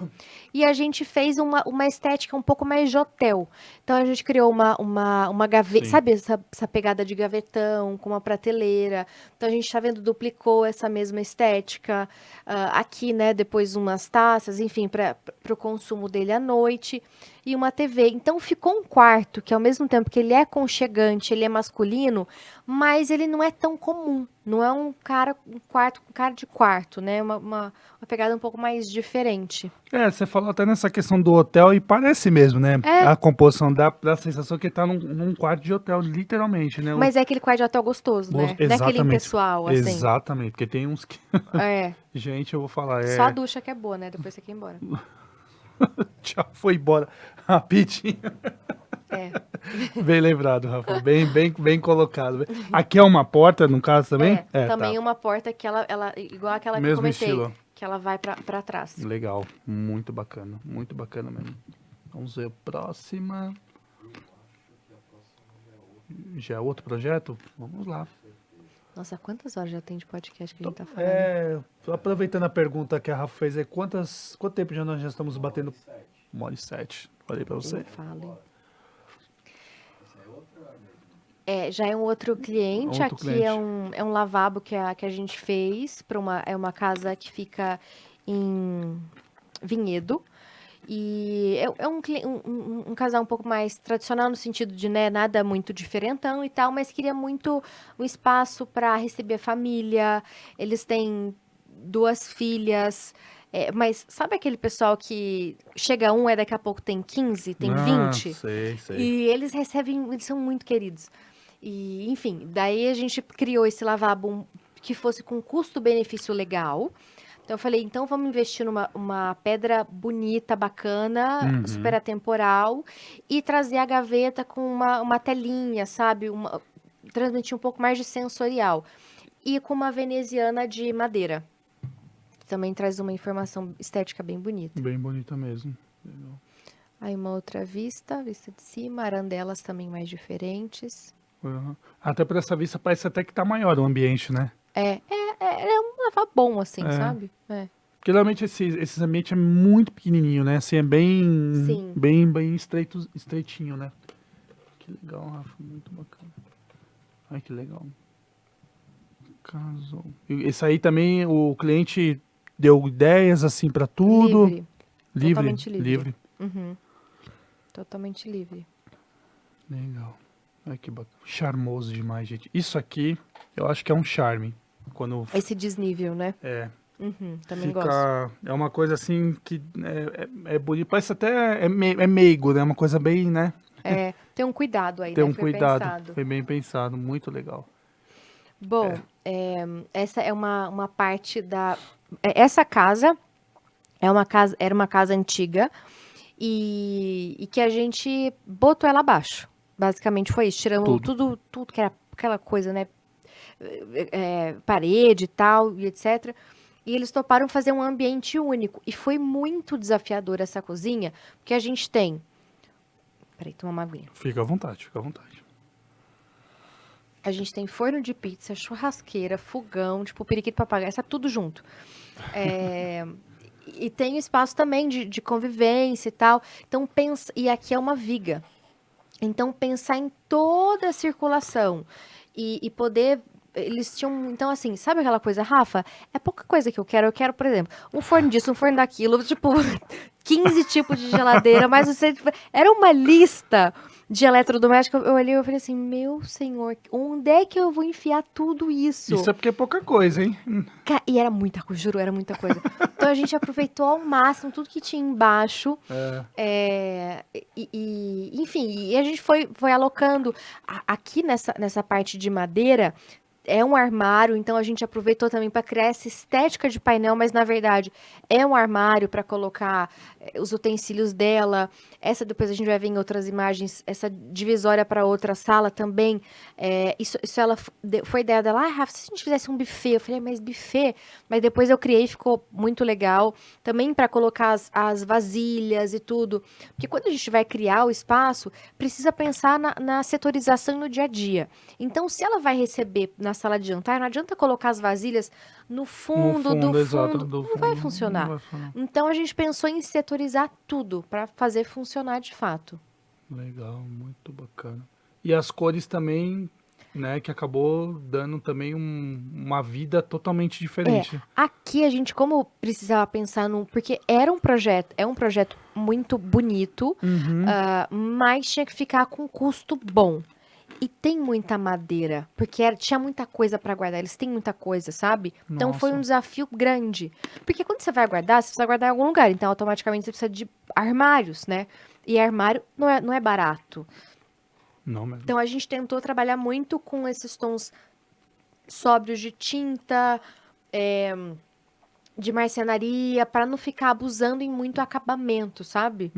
E a gente fez uma estética um pouco mais de hotel. Então a gente criou uma gaveta, Sim. sabe essa pegada de gavetão, com uma prateleira. Então a gente tá vendo, duplicou essa mesma estética. Aqui, né, depois umas taças, enfim, para o consumo dele à noite. E uma TV. Então ficou um quarto que, ao mesmo tempo que ele é aconchegante, ele é masculino, mas ele não é tão comum. Não é um quarto com cara de quarto, né? Uma pegada um pouco mais diferente. Você falou até nessa questão do hotel e parece mesmo, né? A composição dá a sensação que tá num quarto de hotel, literalmente, né? Mas é aquele quarto de hotel gostoso, né? Não é aquele impessoal, assim. Exatamente, porque tem uns que... É. Gente, eu vou falar, Só a ducha que é boa, né? Depois você quer ir embora. Tchau, foi embora rapidinho. Bem lembrado, Rafa. Bem colocado. Aqui é uma porta, no caso, também? Também tá. uma porta que ela igual aquela que eu Mesmo comentei, estilo. que ela vai pra trás. Legal, muito bacana mesmo. Vamos ver a próxima. Já é outro projeto? Vamos lá. Nossa, quantas horas já tem de podcast que a gente tá falando? Aproveitando a pergunta que a Rafa fez, quanto tempo nós já estamos batendo? 1h07. Falei pra você. Eu falo. Já é um outro cliente. Outro Aqui cliente. é um lavabo que a gente fez para uma casa que fica em Vinhedo. E é um casal um pouco mais tradicional no sentido de, né, nada muito diferentão e tal, mas queria muito um espaço para receber a família. Eles têm 2 filhas, mas sabe aquele pessoal que chega e daqui a pouco tem 15, tem 20? Sei. E eles são muito queridos. E, enfim, daí a gente criou esse lavabo que fosse com custo-benefício legal. Então eu falei, então vamos investir numa pedra bonita, bacana, super atemporal, e trazer a gaveta com uma telinha, sabe? Transmitir um pouco mais de sensorial. E com uma veneziana de madeira. Também traz uma informação estética bem bonita. Bem bonita mesmo. Legal. Aí uma outra vista de cima, arandelas também mais diferentes. Uhum. Até por essa vista parece até que tá maior o ambiente, né? É um lavabo bom, assim, sabe? Porque geralmente esses ambientes é muito pequenininho, né? Assim, é Sim. bem estreitinho, né? Que legal, Rafa, muito bacana. Ai, que legal. Casou. Esse aí também, o cliente deu ideias, assim, pra tudo? Livre. Totalmente livre. Livre. Uhum. Totalmente livre. Legal. Ai, que bacana. Charmoso demais, gente. Isso aqui, eu acho que é um charme. Quando Esse desnível, né? é, Também gosto. é uma coisa assim que é bonito. Parece até é meigo, né? Uma coisa bem, né? Tem um cuidado aí, Ter né? um Foi cuidado. pensado. Foi bem pensado, muito legal. Bom, essa é uma parte da. Essa casa era uma casa antiga e que a gente botou ela abaixo. Basicamente foi isso. Tiramos tudo que era aquela coisa, né? Parede e tal, e etc. E eles toparam fazer um ambiente único. E foi muito desafiador essa cozinha, porque a gente tem. Peraí, toma uma aguinha. Fica à vontade, fica à vontade. A gente tem forno de pizza, churrasqueira, fogão, tipo, periquito papagaio, está tudo junto. E tem espaço também de convivência e tal. Então, pensa. E aqui é uma viga. Então, pensar em toda a circulação e poder. Eles tinham. Então, assim, sabe aquela coisa, Rafa? É pouca coisa que eu quero. Eu quero, por exemplo, um forno disso, um forno daquilo, tipo, 15 tipos de geladeira, mas você. Era uma lista de eletrodoméstico. Eu olhei e falei assim: meu senhor, onde é que eu vou enfiar tudo isso? Isso é porque é pouca coisa, hein? E era muita coisa, juro, era muita coisa. Então a gente aproveitou ao máximo tudo que tinha embaixo. Enfim, e a gente foi alocando. Aqui nessa parte de madeira, é um armário, então a gente aproveitou também para criar essa estética de painel, mas na verdade é um armário para colocar os utensílios dela. Essa depois a gente vai ver em outras imagens, essa divisória para outra sala também. Isso ela foi ideia dela. Rafa, se a gente fizesse um buffet, eu falei, mas buffet? Mas depois eu criei, ficou muito legal. Também para colocar as vasilhas e tudo. Porque quando a gente vai criar o espaço, precisa pensar na setorização e no dia a dia. Então, se ela vai receber na sala de jantar, não adianta colocar as vasilhas no fundo do exato, fundo. do Não vai fundo, funcionar. não vai funcionar. Então, a gente pensou em setorizar tudo para fazer funcionar de fato. Legal, muito bacana. E as cores também, né, que acabou dando também uma vida totalmente diferente. Aqui a gente, como precisava pensar porque é um projeto muito bonito, mas tinha que ficar com custo bom. E tem muita madeira, porque tinha muita coisa para guardar. Eles têm muita coisa, sabe? Então foi um desafio grande. Porque quando você vai guardar, você precisa guardar em algum lugar. Então, automaticamente, você precisa de armários, né? E armário não é barato. Não mesmo. Então, a gente tentou trabalhar muito com esses tons sóbrios de tinta, de marcenaria, para não ficar abusando em muito acabamento, sabe?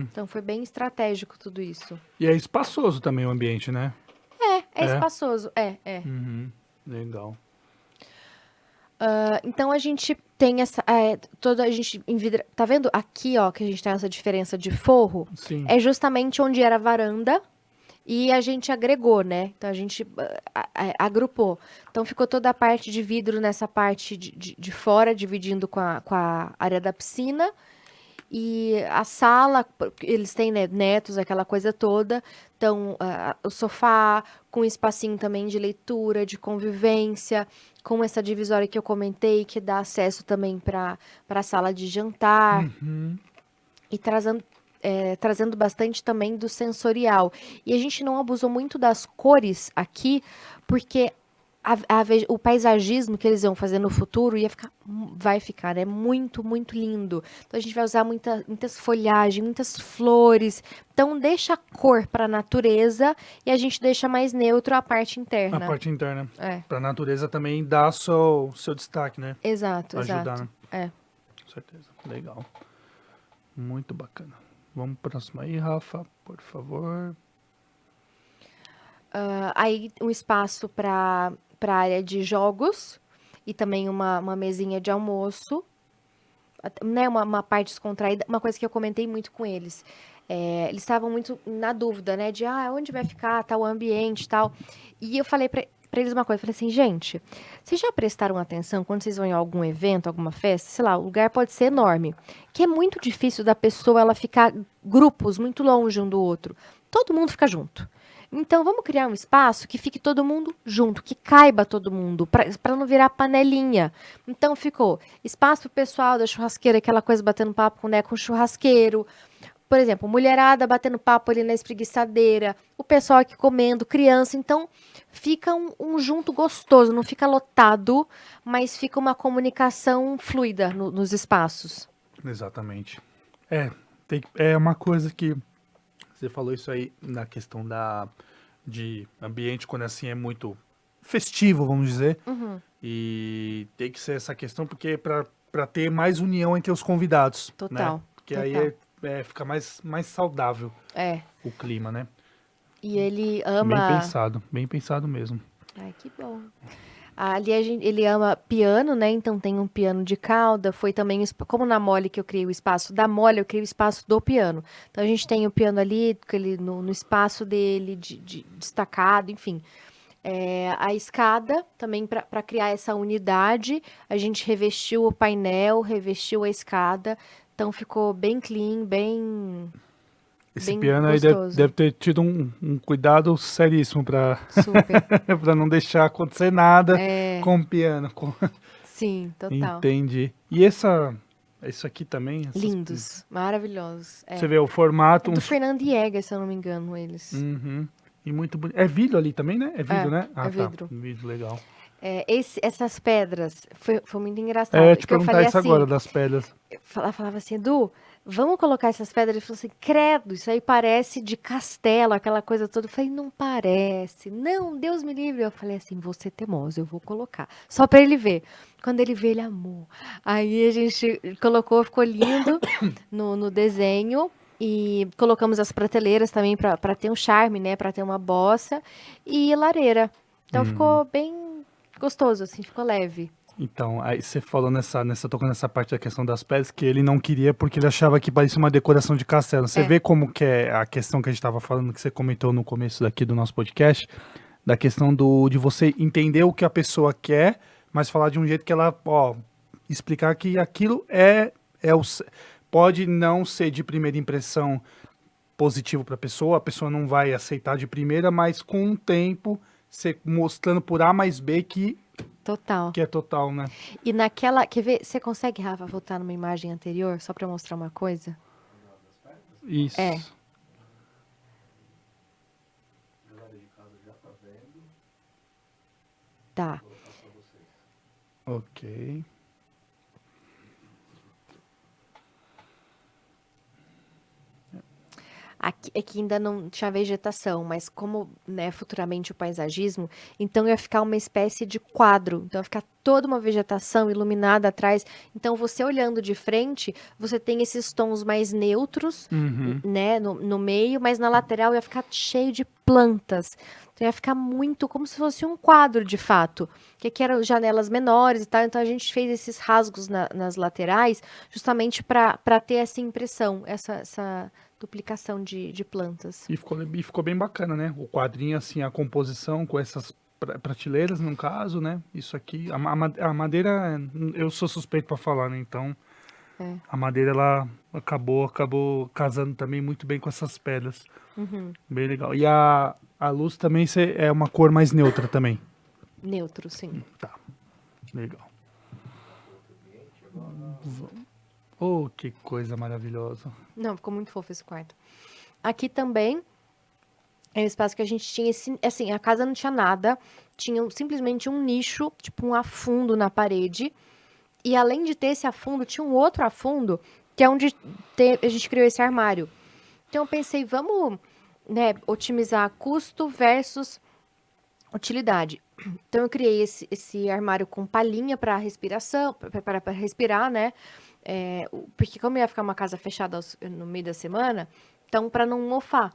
Então, foi bem estratégico tudo isso. E é espaçoso também o ambiente, né? É espaçoso, Legal. Então a gente tem essa. A gente envidra. Tá vendo aqui, ó, que a gente tem essa diferença de forro? Sim. É justamente onde era a varanda e a gente agregou, né? Então a gente agrupou. Então ficou toda a parte de vidro nessa parte de fora, dividindo com a área da piscina. E a sala, eles têm, né, netos, aquela coisa toda. Então, o sofá, com um espacinho também de leitura, de convivência, com essa divisória que eu comentei, que dá acesso também para a sala de jantar. E trazendo bastante também do sensorial. E a gente não abusou muito das cores aqui, porque o paisagismo que eles iam fazer no futuro vai ficar, né? Muito, muito lindo. Então a gente vai usar muitas folhagens, muitas flores. Então deixa a cor para a natureza e a gente deixa mais neutro a parte interna. A parte interna. É. Para a natureza também dar seu destaque, né? Exato, Ajudar, exato. né? Com certeza. Legal. Muito bacana. Vamos pro próximo aí, Rafa, por favor. Aí um espaço para área de jogos e também uma mesinha de almoço, né, uma parte descontraída, uma coisa que eu comentei muito com eles. Eles estavam muito na dúvida, né, de onde vai ficar tal ambiente e tal. E eu falei para eles uma coisa, eu falei assim, gente, vocês já prestaram atenção quando vocês vão em algum evento, alguma festa, sei lá, o lugar pode ser enorme, que é muito difícil da pessoa ela ficar grupos muito longe um do outro. Todo mundo fica junto. Então, vamos criar um espaço que fique todo mundo junto, que caiba todo mundo, para não virar panelinha. Então, ficou espaço pro pessoal da churrasqueira, aquela coisa batendo papo, né, com o churrasqueiro, por exemplo, mulherada batendo papo ali na espreguiçadeira, o pessoal aqui comendo, criança. Então, fica um junto gostoso, não fica lotado, mas fica uma comunicação fluida nos espaços. Exatamente. É uma coisa que você falou isso aí na questão de ambiente, quando assim é muito festivo, vamos dizer. Uhum, E tem que ser essa questão, porque para ter mais união entre os convidados, total, né? Porque total. aí fica mais saudável É. o clima, né? E ele Bem ama. pensado mesmo. Ai, que bom. Ali ele ama piano, né? Então tem um piano de cauda. Foi também, como na Mole que eu criei o espaço da Mole, eu criei o espaço do piano. Então a gente tem o piano ali, no espaço dele, destacado, enfim. A escada também para criar essa unidade. A gente revestiu o painel, revestiu a escada. Então ficou bem clean, Esse bem piano aí gostoso. deve ter tido um cuidado seríssimo para Super. para não deixar acontecer nada É, com o piano. sim, total. Entendi. E isso aqui também, Lindos, maravilhosos. você vê o formato, É do Fernando Jäger, se eu não me engano, eles. Uhum. E muito bonito. É vidro ali também, né? É vidro, né? É Ah, tá. vidro. Vidro, legal. Essas pedras, foi muito engraçado. Eu ia te Que eu perguntar falei isso assim, agora, das pedras. ela falava assim, Edu, vamos colocar essas pedras? Ele falou assim, credo, isso aí parece de castelo, aquela coisa toda. Eu falei, não parece. Não, Deus me livre. Eu falei assim, vou ser teimosa, eu vou colocar. Só pra ele ver. Quando ele vê, ele amou. Aí a gente colocou, ficou lindo no desenho. E colocamos as prateleiras também para ter um charme, né? Para ter uma bossa. E lareira. Então ficou bem gostoso, assim, ficou leve. Então, aí você falou tocando nessa parte da questão das pedras, que ele não queria porque ele achava que parecia uma decoração de castelo. Você É. vê como que é a questão que a gente estava falando, que você comentou no começo daqui do nosso podcast, da questão de você entender o que a pessoa quer, mas falar de um jeito que ela, explicar que aquilo pode não ser de primeira impressão positivo para a pessoa não vai aceitar de primeira, mas com o tempo, você mostrando por A mais B Total. que é total, né? E naquela. Quer ver? Você consegue, Rafa, voltar numa imagem anterior, só para mostrar uma coisa? Isso. É. Tá. Ok. Aqui, é que ainda não tinha vegetação, mas como, né, futuramente o paisagismo, então ia ficar uma espécie de quadro. Então ia ficar toda uma vegetação iluminada atrás. Então você olhando de frente, você tem esses tons mais neutros, né, no meio, mas na lateral ia ficar cheio de plantas. Então ia ficar muito como se fosse um quadro de fato. Que aqui eram janelas menores e tal, então a gente fez esses rasgos nas laterais justamente para ter essa impressão, essa duplicação de plantas. E ficou bem bacana, né? O quadrinho, assim, a composição com essas prateleiras, no caso, né? Isso aqui, a madeira, eu sou suspeito para falar, né? Então, a madeira, ela acabou casando também muito bem com essas pedras. Bem legal. E a luz também é uma cor mais neutra também. Neutro, sim. Tá, legal. Oh, que coisa maravilhosa. Não, ficou muito fofo esse quarto. Aqui também é um espaço que a gente tinha, assim, a casa não tinha nada, tinha simplesmente um nicho, tipo um afundo na parede, e além de ter esse afundo, tinha um outro afundo, que é onde a gente criou esse armário. Então eu pensei, vamos, né, otimizar custo versus utilidade. Então eu criei esse armário com palhinha para respiração, para respirar, né? Porque como ia ficar uma casa fechada no meio da semana, então para não mofar.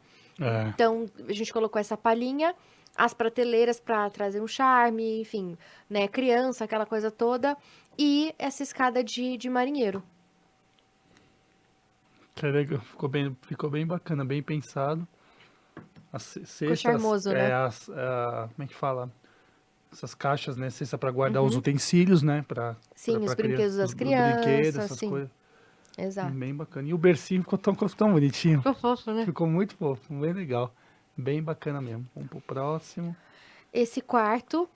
Então a gente colocou essa palhinha, as prateleiras para trazer um charme, enfim, né? Criança, aquela coisa toda, e essa escada de marinheiro. Que legal. Ficou bem bacana, bem pensado. Ficou charmoso, né? Como é que fala? Essas caixas, né? Cesta para guardar os utensílios, né? Sim, os brinquedos das crianças, brinquedos, essas sim. coisas. Exato. Bem bacana. E o bercinho ficou tão bonitinho. Ficou fofo, né? Ficou muito fofo, bem legal. Bem bacana mesmo. Vamos pro próximo. Esse quarto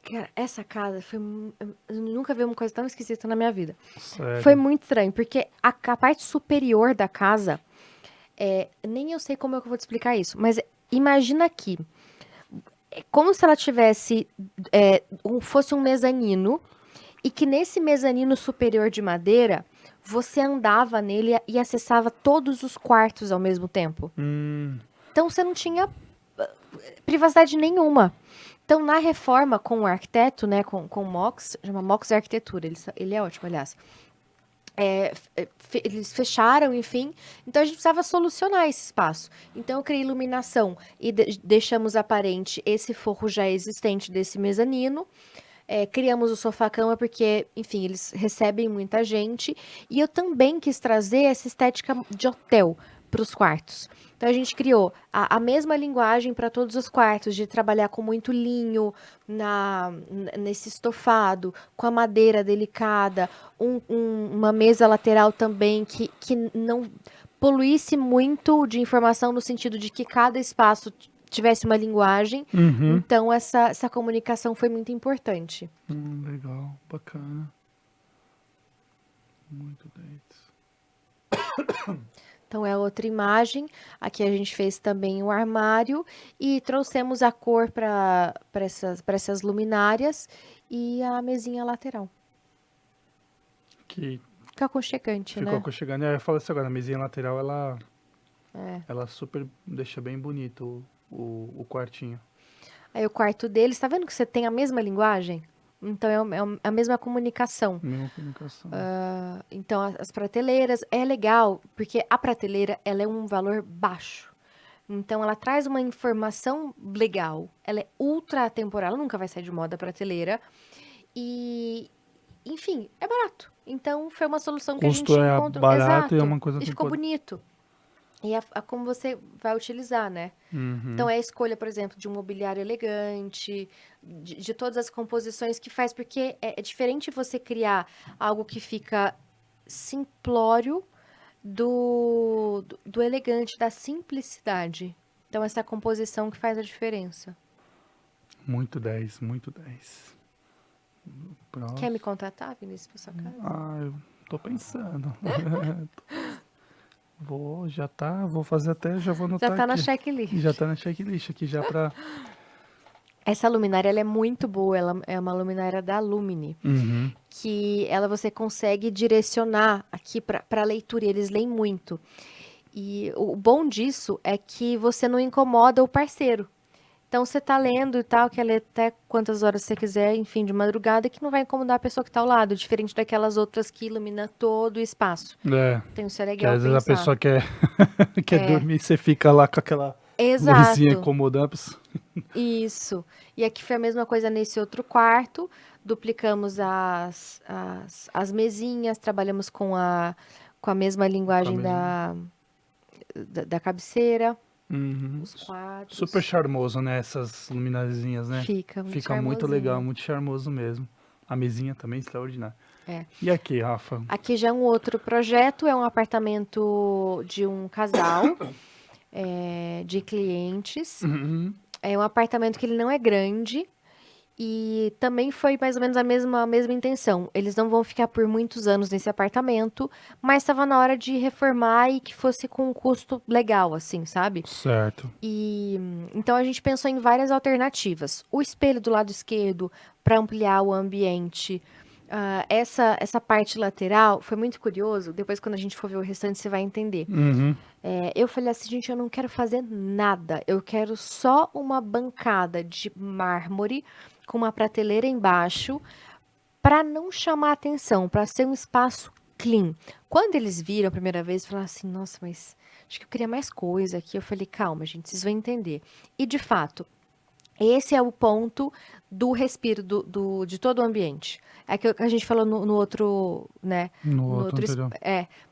Cara, essa casa foi. Eu nunca vi uma coisa tão esquisita na minha vida. Sério. Foi muito estranho, porque a parte superior da casa, nem eu sei como é que eu vou te explicar isso, mas imagina aqui, como se ela tivesse, fosse um mezanino, e que nesse mezanino superior de madeira, você andava nele e acessava todos os quartos ao mesmo tempo. Então você não tinha privacidade nenhuma. Então, na reforma com o arquiteto, né, com o Mox, chama Mox Arquitetura, ele é ótimo, aliás. Eles fecharam, enfim. Então, a gente precisava solucionar esse espaço. Então, eu criei iluminação e deixamos aparente esse forro já existente desse mezanino. Criamos o sofá-cama porque, enfim, eles recebem muita gente. E eu também quis trazer essa estética de hotel para os quartos. Então, a gente criou a mesma linguagem para todos os quartos, de trabalhar com muito linho nesse estofado, com a madeira delicada, uma mesa lateral também que não poluísse muito de informação no sentido de que cada espaço tivesse uma linguagem. Então, essa comunicação foi muito importante. Legal, bacana. Muito 10. Então, é outra imagem. Aqui a gente fez também o armário e trouxemos a cor para essas luminárias e a mesinha lateral. Que Fica aconchegante, ficou né? aconchegante. Eu falo isso agora, a mesinha lateral, ela super deixa bem bonito o quartinho. Aí o quarto deles, tá vendo que você tem a mesma linguagem? Então, é a mesma comunicação. Mesma comunicação. Então, as prateleiras é legal, porque a prateleira ela é um valor baixo. Então, ela traz uma informação legal. Ela é ultra atemporal, ela nunca vai sair de moda a prateleira. E, enfim, é barato. Então, foi uma solução que a gente Custo é encontrou. barato e é Exato. uma coisa E ficou temporária. bonito. E como você vai utilizar, né? Então, é a escolha, por exemplo, de um mobiliário elegante, de todas as composições que faz, porque é diferente você criar algo que fica simplório do elegante, da simplicidade. Então, essa composição que faz a diferença. Muito 10, muito 10. Próximo. Quer me contratar, Vinícius, pra sua casa? Eu tô pensando. Vou fazer até, já vou anotar Já tá aqui. na checklist. Já tá na checklist aqui, já pra... Essa luminária, ela é muito boa, ela é uma luminária da Lumine, que você consegue direcionar aqui para leitura, e eles leem muito. E o bom disso é que você não incomoda o parceiro. Então, você tá lendo e tal, quer ler até quantas horas você quiser, enfim, de madrugada, que não vai incomodar a pessoa que tá ao lado, diferente daquelas outras que ilumina todo o espaço. Então, isso é que legal às vezes a pensar. pessoa quer dormir e você fica lá com aquela luzinha Exato. incomodando. Isso. E aqui foi a mesma coisa nesse outro quarto. Duplicamos as mesinhas, trabalhamos com a mesma linguagem da cabeceira, os quadros. Super charmoso, né? Essas luminariazinhas, né? Fica muito Fica muito charmosinho. legal, muito charmoso mesmo. A mesinha também extraordinária. É. E aqui, Rafa? Aqui já é um outro projeto, é um apartamento de um casal de clientes. É um apartamento que ele não é grande e também foi mais ou menos a mesma intenção. Eles não vão ficar por muitos anos nesse apartamento, mas estava na hora de reformar e que fosse com um custo legal, assim, sabe? Certo. E então a gente pensou em várias alternativas. O espelho do lado esquerdo para ampliar o ambiente. Essa parte lateral foi muito curioso. Depois, quando a gente for ver o restante, você vai entender. Eu falei assim, gente, eu não quero fazer nada. Eu quero só uma bancada de mármore com uma prateleira embaixo para não chamar atenção, para ser um espaço clean. Quando eles viram a primeira vez, falaram assim, nossa, mas acho que eu queria mais coisa aqui. Eu falei, calma, gente, vocês vão entender. E, de fato, esse é o ponto do respiro de todo o ambiente. É que a gente falou no outro, né? No outro anterior.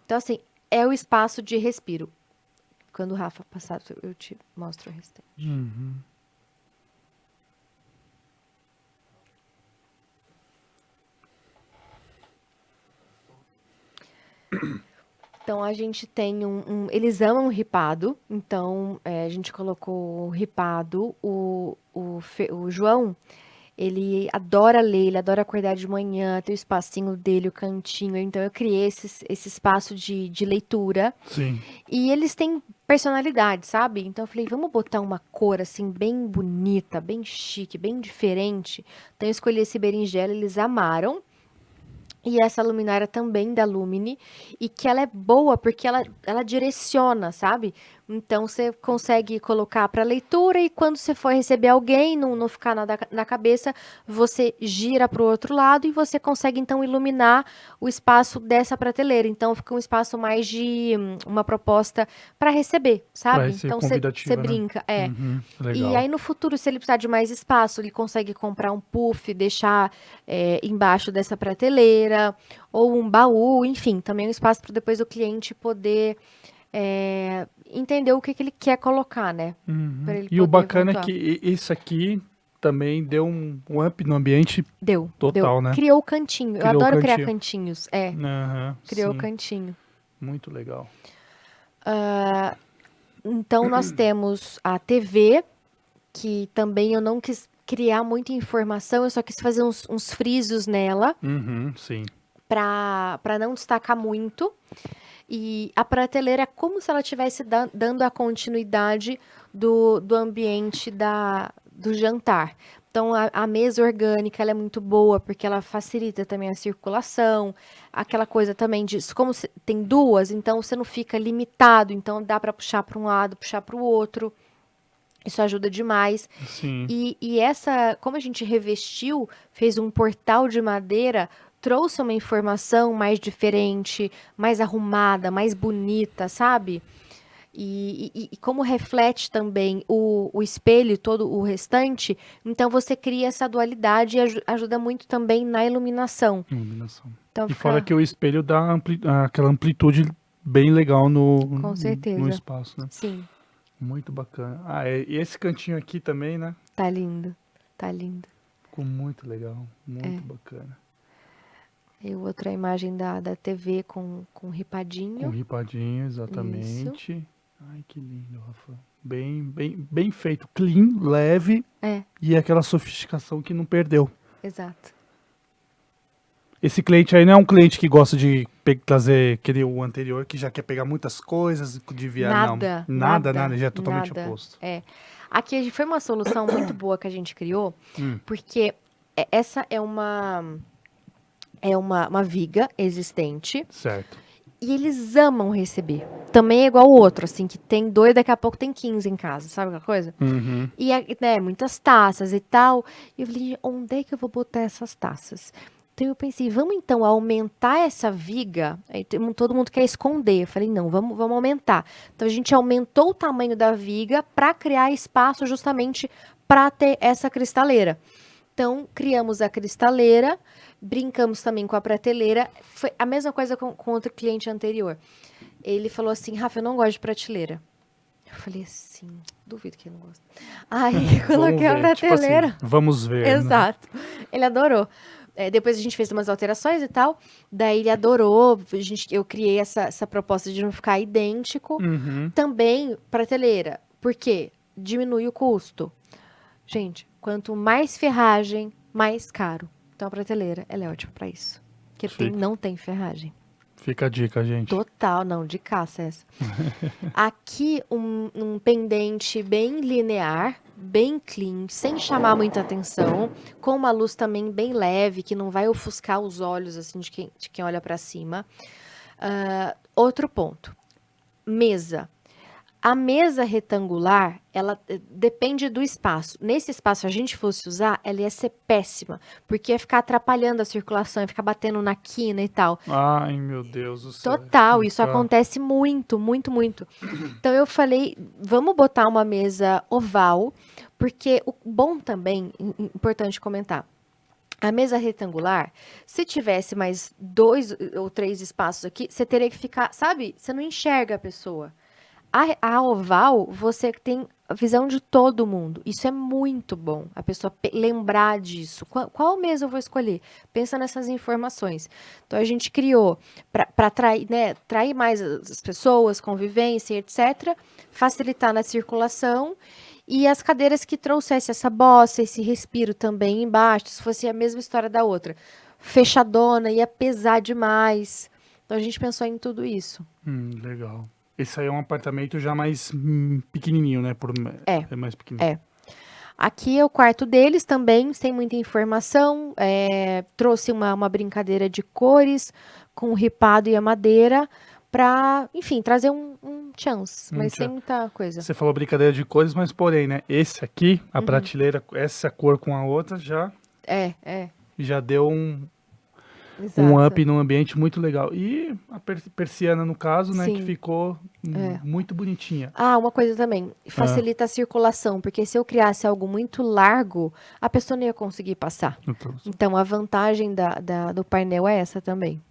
Então, assim, é o espaço de respiro. Quando o Rafa passar, eu te mostro o restante. Então, a gente tem eles amam ripado, então a gente colocou o ripado. O João, Ele adora ler, ele adora acordar de manhã, ter o espacinho dele, o cantinho. Então eu criei esse espaço de leitura. Sim. E eles têm personalidade, sabe? Então eu falei, vamos botar uma cor assim bem bonita, bem chique, bem diferente. Então eu escolhi esse berinjela, eles amaram. E essa luminária também da Lumine, e que ela é boa porque ela direciona, sabe? Então você consegue colocar para leitura e quando você for receber alguém, não ficar nada na cabeça, você gira para o outro lado e você consegue então iluminar o espaço dessa prateleira. Então fica um espaço mais de uma proposta para receber, Pra sabe? ser Então você convidativa, né? brinca, é. E Legal. aí no futuro, se ele precisar de mais espaço, ele consegue comprar um puff, deixar embaixo dessa prateleira, ou um baú, enfim, também um espaço para depois o cliente poder entender o que ele quer colocar, né? Para ele E o poder bacana é pontuar. que isso aqui também deu um up no ambiente Deu. total, né? Criou o cantinho. Eu Criou o adoro criar cantinho. cantinhos. Criou o Sim, cantinho. muito legal. Então nós temos a TV, que também eu não quis criar muita informação, eu só quis fazer uns frisos nela Sim. para não destacar muito. E a prateleira é como se ela estivesse dando a continuidade do ambiente do jantar. Então, a mesa orgânica ela é muito boa, porque ela facilita também a circulação. Aquela coisa também de, como tem duas, então você não fica limitado. Então, dá para puxar para um lado, puxar para o outro. Isso ajuda demais. Sim. E essa, como a gente revestiu, fez um portal de madeira, trouxe uma informação mais diferente, mais arrumada, mais bonita, sabe? E como reflete também o espelho, todo o restante, então você cria essa dualidade e ajuda muito também na iluminação. Iluminação. Então E fica, fora que o espelho dá aquela amplitude bem legal com no certeza. espaço, né? Sim, Muito bacana. E esse cantinho aqui também, né? tá lindo, tá lindo. Ficou muito legal, muito bacana. E outra imagem da TV com Com ripadinho. ripadinho, exatamente. Ai, que lindo, Rafa. Bem feito. Clean, leve e aquela sofisticação que não perdeu. Exato. Esse cliente aí não é um cliente que gosta de trazer, querer o anterior, que já quer pegar muitas coisas, de viajar. Nada, já é totalmente nada. oposto. Aqui foi uma solução muito boa que a gente criou, porque essa é uma viga existente. Certo. E eles amam receber. Também é igual o outro, assim, que tem 2, daqui a pouco tem 15 em casa, sabe aquela coisa? E, né, muitas taças e tal. E eu falei, onde é que eu vou botar essas taças? Então eu pensei, vamos então aumentar essa viga. Aí todo mundo quer esconder. Eu falei, não, vamos aumentar. Então a gente aumentou o tamanho da viga para criar espaço justamente para ter essa cristaleira. Então criamos a cristaleira, brincamos também com a prateleira. Foi a mesma coisa com outro cliente anterior. Ele falou assim, Rafa, eu não gosto de prateleira. Eu falei assim, duvido que ele não gosta. Aí coloquei a prateleira. Tipo assim, vamos ver. Exato. Né? Ele adorou. Depois a gente fez umas alterações e tal. Daí ele adorou. Eu criei essa proposta de não ficar idêntico. Também prateleira. Por quê? Diminui o custo. Gente, quanto mais ferragem, mais caro. Então a prateleira, ela é ótima para isso. Porque não tem ferragem. Fica a dica, gente. Total, não, de caça essa. Aqui um pendente bem linear, bem clean, sem chamar muita atenção, com uma luz também bem leve, que não vai ofuscar os olhos assim de quem olha para cima. Outro ponto, mesa. A mesa retangular, ela depende do espaço. Nesse espaço, se a gente fosse usar, ela ia ser péssima, porque ia ficar atrapalhando a circulação, ia ficar batendo na quina e tal. Ai, meu Deus do céu. Total, isso acontece muito, muito, muito. Então eu falei, vamos botar uma mesa oval, porque o bom também, importante comentar, a mesa retangular, se tivesse mais 2 ou 3 espaços aqui, você teria que ficar, sabe? Você não enxerga a pessoa. A oval, você tem a visão de todo mundo. Isso é muito bom, a pessoa lembrar disso. Qual mesa eu vou escolher? Pensa nessas informações. Então, a gente criou para atrair, né, atrair mais as pessoas, convivência, etc. Facilitar na circulação E as cadeiras que trouxessem essa bossa, esse respiro também embaixo, se fosse a mesma história da outra. Fechadona, ia pesar demais. Então a gente pensou em tudo isso. Legal. Esse aí é um apartamento já mais pequenininho, né? É, É mais pequenininho. é. Aqui é o quarto deles também, sem muita informação. Trouxe uma brincadeira de cores com o ripado e a madeira para, enfim, trazer um chance, mas sem muita coisa. Você falou brincadeira de cores, mas porém, né? Esse aqui, a prateleira, essa cor com a outra já deu um Exato. up num ambiente muito legal. E a persiana, no caso, né? Sim. Que ficou muito bonitinha. Ah, uma coisa também, facilita a circulação, porque se eu criasse algo muito largo, a pessoa não ia conseguir passar. Então, a vantagem do painel é essa também.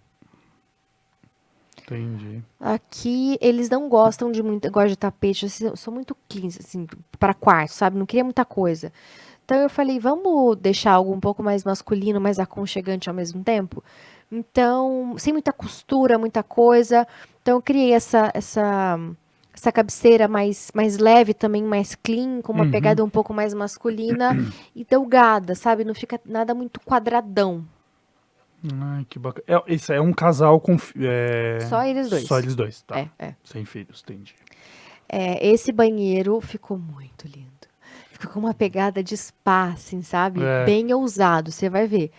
Entendi. Aqui, eles não gostam de muito, gosto de tapete, assim, eu sou muito clean, assim, para quarto, sabe? Não queria muita coisa. Então, eu falei, vamos deixar algo um pouco mais masculino, mais aconchegante ao mesmo tempo? Então, sem muita costura, muita coisa. Então, eu criei essa cabeceira mais leve também, mais clean, com uma pegada um pouco mais masculina e delgada, sabe? Não fica nada muito quadradão. Ai, que bacana. Isso é um casal com... Só eles dois. Só eles dois, tá. É. Sem filhos, entendi. Esse banheiro ficou muito lindo. Ficou com uma pegada de spa, assim, sabe? Bem ousado, você vai ver.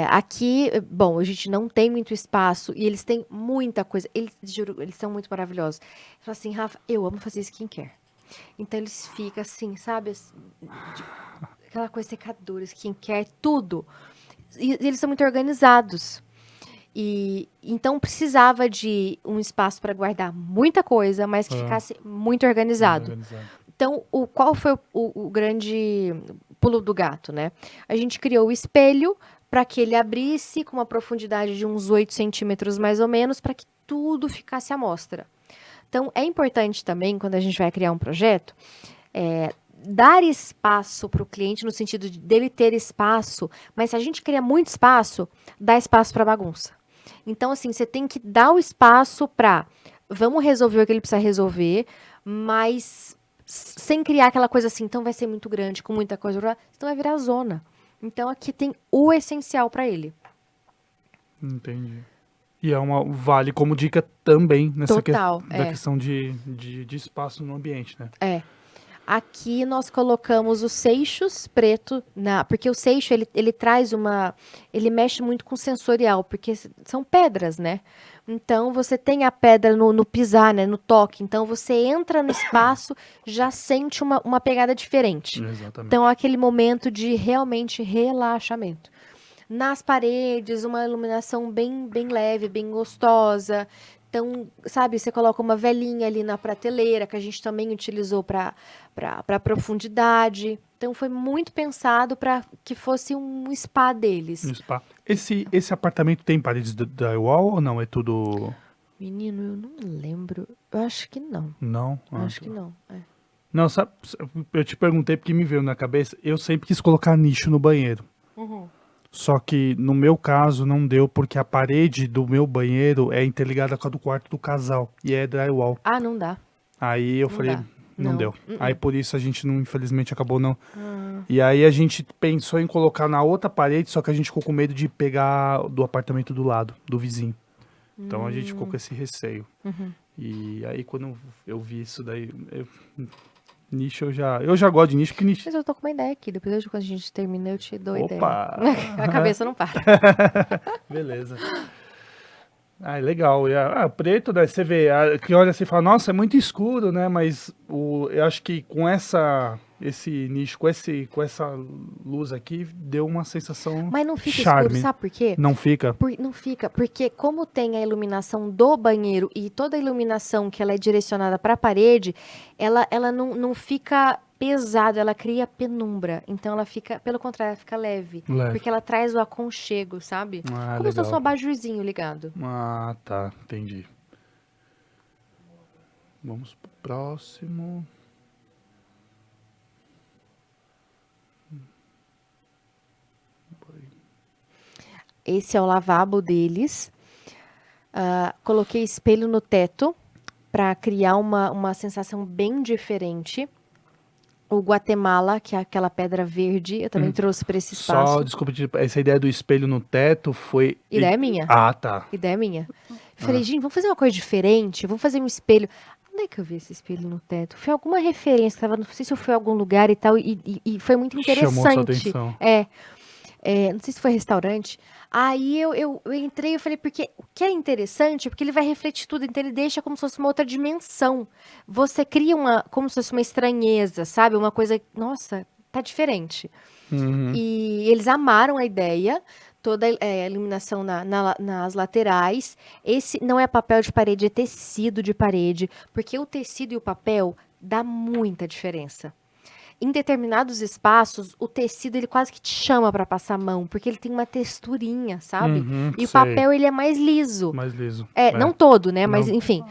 Aqui, bom, a gente não tem muito espaço e eles têm muita coisa. Eles, juro, eles são muito maravilhosos. Eles falam assim, Rafa, eu amo fazer skincare. Então eles ficam assim, sabe? Aquela coisa secadora, skincare, tudo. E eles são muito organizados. E então precisava de um espaço para guardar muita coisa, mas que ficasse muito organizado. Então, qual foi o grande pulo do gato, né? A gente criou o espelho para que ele abrisse com uma profundidade de uns 8 centímetros mais ou menos, para que tudo ficasse à mostra. Então, é importante também, quando a gente vai criar um projeto, dar espaço para o cliente, no sentido dele ter espaço, mas se a gente cria muito espaço, dá espaço para bagunça. Então, assim, você tem que dar o espaço para, vamos resolver o que ele precisa resolver, mas sem criar aquela coisa assim, então vai ser muito grande, com muita coisa, então vai virar zona. Então, aqui tem o essencial para ele. Entendi. E vale como dica também nessa da questão de espaço no ambiente, né? Aqui nós colocamos os seixos preto, porque o seixo ele traz ele mexe muito com o sensorial, porque são pedras, né? Então você tem a pedra no pisar, né? No toque. Então você entra no espaço, já sente uma pegada diferente. Exatamente. Então é aquele momento de realmente relaxamento. Nas paredes, uma iluminação bem leve, bem gostosa. Então, sabe, você coloca uma velinha ali na prateleira, que a gente também utilizou para profundidade. Então, foi muito pensado para que fosse um spa deles. Um spa. Esse apartamento tem paredes de drywall ou não? É tudo... Menino, eu não lembro. Eu acho que não. Não? Eu acho que não. Não, sabe, eu te perguntei porque me veio na cabeça. Eu sempre quis colocar nicho no banheiro. Só que no meu caso não deu porque a parede do meu banheiro é interligada com a do quarto do casal e é drywall. Ah, não dá. Aí eu falei, não deu. Aí por isso a gente não, infelizmente acabou não. E aí a gente pensou em colocar na outra parede, só que a gente ficou com medo de pegar do apartamento do lado, do vizinho. Então a gente ficou com esse receio. E aí quando eu vi isso daí, nicho eu já gosto de nicho, porque nicho... Mas eu tô com uma ideia aqui, depois quando a gente termina eu te dou Opa! ideia. A cabeça não para. Beleza. Legal. E preto, né, você vê, que olha assim e fala, nossa, é muito escuro, né? Mas eu acho que com esse nicho, com essa luz aqui, deu uma sensação Mas não fica charme. escuro, sabe por quê? Não fica? Não fica, porque como tem a iluminação do banheiro e toda a iluminação que ela é direcionada para a parede, ela não fica pesada, ela cria penumbra. Então ela fica, pelo contrário, ela fica leve. Porque ela traz o aconchego, sabe? Como se fosse um abajurzinho ligado. Ah, tá. Entendi. Vamos pro próximo. Esse é o lavabo deles. Coloquei espelho no teto para criar uma sensação bem diferente. O Guatemala, que é aquela pedra verde, eu também trouxe para esse espaço. Só, desculpa, essa ideia do espelho no teto foi... Ideia minha. Ah, tá. Ideia minha. Eu falei, gente, vamos fazer uma coisa diferente, vamos fazer um espelho. Onde é que eu vi esse espelho no teto? Foi alguma referência, não sei se eu fui a algum lugar e tal, e foi muito interessante. Chamou sua atenção. Não sei se foi restaurante. Aí eu entrei e falei, porque o que é interessante é porque ele vai refletir tudo, então ele deixa como se fosse uma outra dimensão. Você cria como se fosse uma estranheza, sabe? Uma coisa, nossa, tá diferente. Uhum. E eles amaram a ideia, toda a iluminação nas laterais. Esse não é papel de parede, é tecido de parede, porque o tecido e o papel dá muita diferença. Em determinados espaços, o tecido ele quase que te chama para passar a mão, porque ele tem uma texturinha, sabe? E o sei. papel ele é mais liso. Mais liso. Não todo, né? Mas Não. enfim.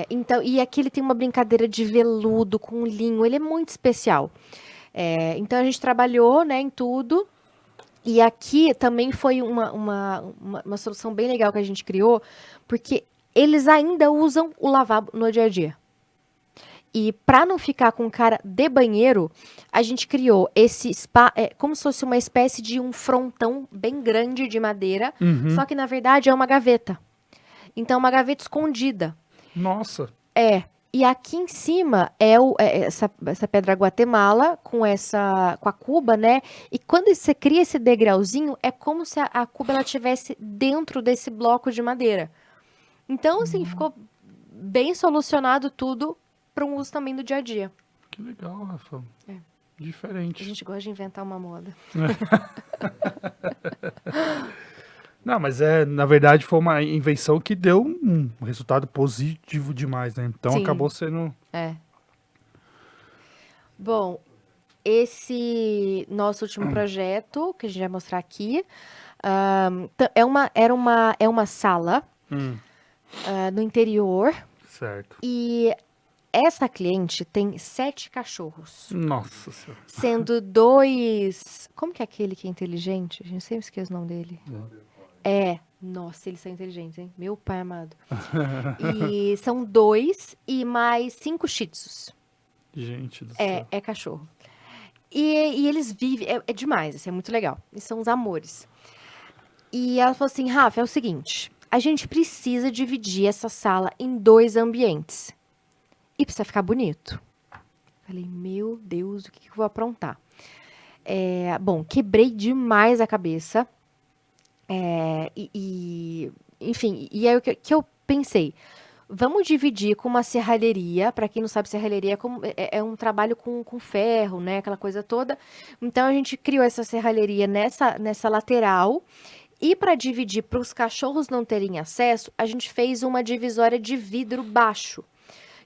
Então, e aqui ele tem uma brincadeira de veludo com linho, ele é muito especial. Então a gente trabalhou, né, em tudo. E aqui também foi uma solução bem legal que a gente criou, porque eles ainda usam o lavabo no dia a dia. E para não ficar com cara de banheiro, a gente criou esse spa, como se fosse uma espécie de um frontão bem grande de madeira, só que na verdade é uma gaveta. Então, uma gaveta escondida. Nossa. E aqui em cima é essa pedra Guatemala com a cuba, né? E quando você cria esse degrauzinho, é como se a cuba ela estivesse dentro desse bloco de madeira. Então, assim, ficou bem solucionado tudo para um uso também do dia a dia. Que legal, Rafa. A Diferente. gente gosta de inventar uma moda. Não, mas na verdade foi uma invenção que deu um resultado positivo demais, né? Então Sim. acabou sendo... Bom, esse nosso último projeto, que a gente vai mostrar aqui, é uma sala no interior. Certo. E essa cliente tem 7 cachorros. Nossa Senhora. Sendo 2... Como que é aquele que é inteligente? A gente sempre esquece o nome dele. Nossa, eles são inteligentes, hein? Meu pai amado. E são 2 e mais 5 shih tzus. Gente do céu. É cachorro. E eles vivem... É demais, assim, é muito legal. Eles são uns amores. E ela falou assim, Rafa, é o seguinte... A gente precisa dividir essa sala em 2 ambientes. E precisa ficar bonito. Falei, meu Deus, o que eu vou aprontar? Bom, quebrei demais a cabeça. Enfim, e aí o que eu pensei? Vamos dividir com uma serralheria. Para quem não sabe, serralheria é um trabalho com ferro, né? Aquela coisa toda. Então, a gente criou essa serralheria nessa lateral. E para dividir, para os cachorros não terem acesso, a gente fez uma divisória de vidro baixo.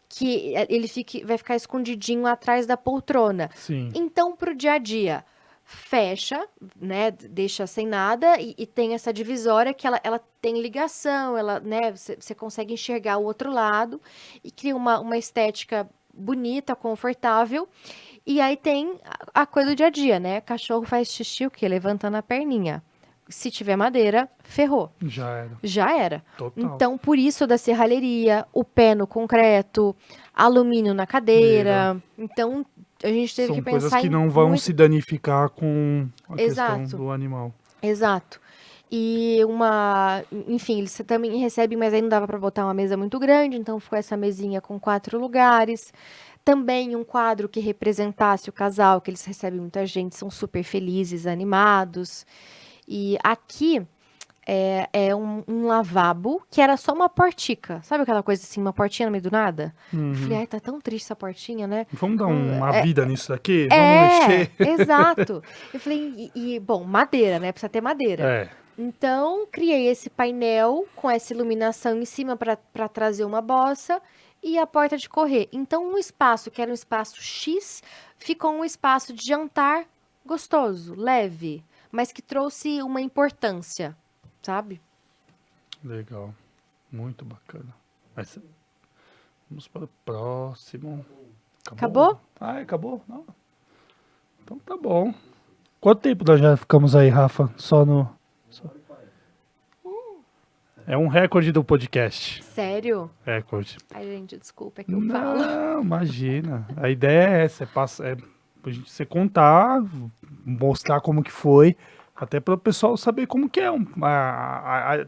Que ele vai ficar escondidinho atrás da poltrona. Sim. Então, para o dia a dia, fecha, né? Deixa sem nada e tem essa divisória que ela tem ligação, né? Você consegue enxergar o outro lado e cria uma estética bonita, confortável. E aí tem a coisa do dia a dia, né? Cachorro faz xixi o quê? Levantando a perninha. Se tiver madeira, ferrou. Já era. Total. Então, por isso da serralheria, o pé no concreto, alumínio na cadeira. Então, a gente teve que pensar em... São coisas que não vão se danificar com a questão do animal. Exato. E enfim, eles também recebem, mas aí não dava para botar uma mesa muito grande, então ficou essa mesinha com 4 lugares. Também um quadro que representasse o casal, que eles recebem muita gente, são super felizes, animados. E aqui é um lavabo que era só uma portica. Sabe aquela coisa assim, uma portinha no meio do nada? Eu falei, ai, tá tão triste essa portinha, né? Vamos dar uma vida nisso daqui? Vamos mexer? Exato. Eu falei, bom, madeira, né? Precisa ter madeira. Então, criei esse painel com essa iluminação em cima para trazer uma bossa e a porta de correr. Então, um espaço que era um espaço X, ficou um espaço de jantar gostoso, leve, mas que trouxe uma importância, sabe? Legal. Muito bacana. Vamos para o próximo. Acabou? Acabou? Não. Então tá bom. Quanto tempo nós já ficamos aí, Rafa? É um recorde do podcast. Sério? Recorde. Ai, gente, desculpa, é que eu falo. Não, imagina. A ideia é essa, pra gente você contar, mostrar como que foi, até para o pessoal saber como que é,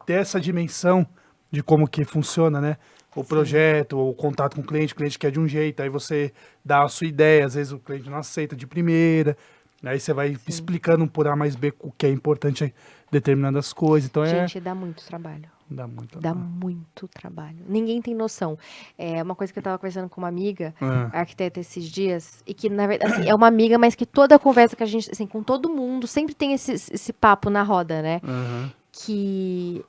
ter essa dimensão de como que funciona, né? O Sim. projeto, o contato com o cliente quer de um jeito, aí você dá a sua ideia, às vezes o cliente não aceita de primeira, aí você vai Sim. explicando por A mais B o que é importante determinadas coisas, então Gente, dá muito trabalho. dá muito. Dá muito trabalho. Ninguém tem noção. É uma coisa que eu tava conversando com uma amiga, Ah, arquiteta, esses dias, e que, na verdade, assim, é uma amiga, mas que toda a conversa que a gente, assim, com todo mundo, sempre tem esse papo na roda, né? aham, Que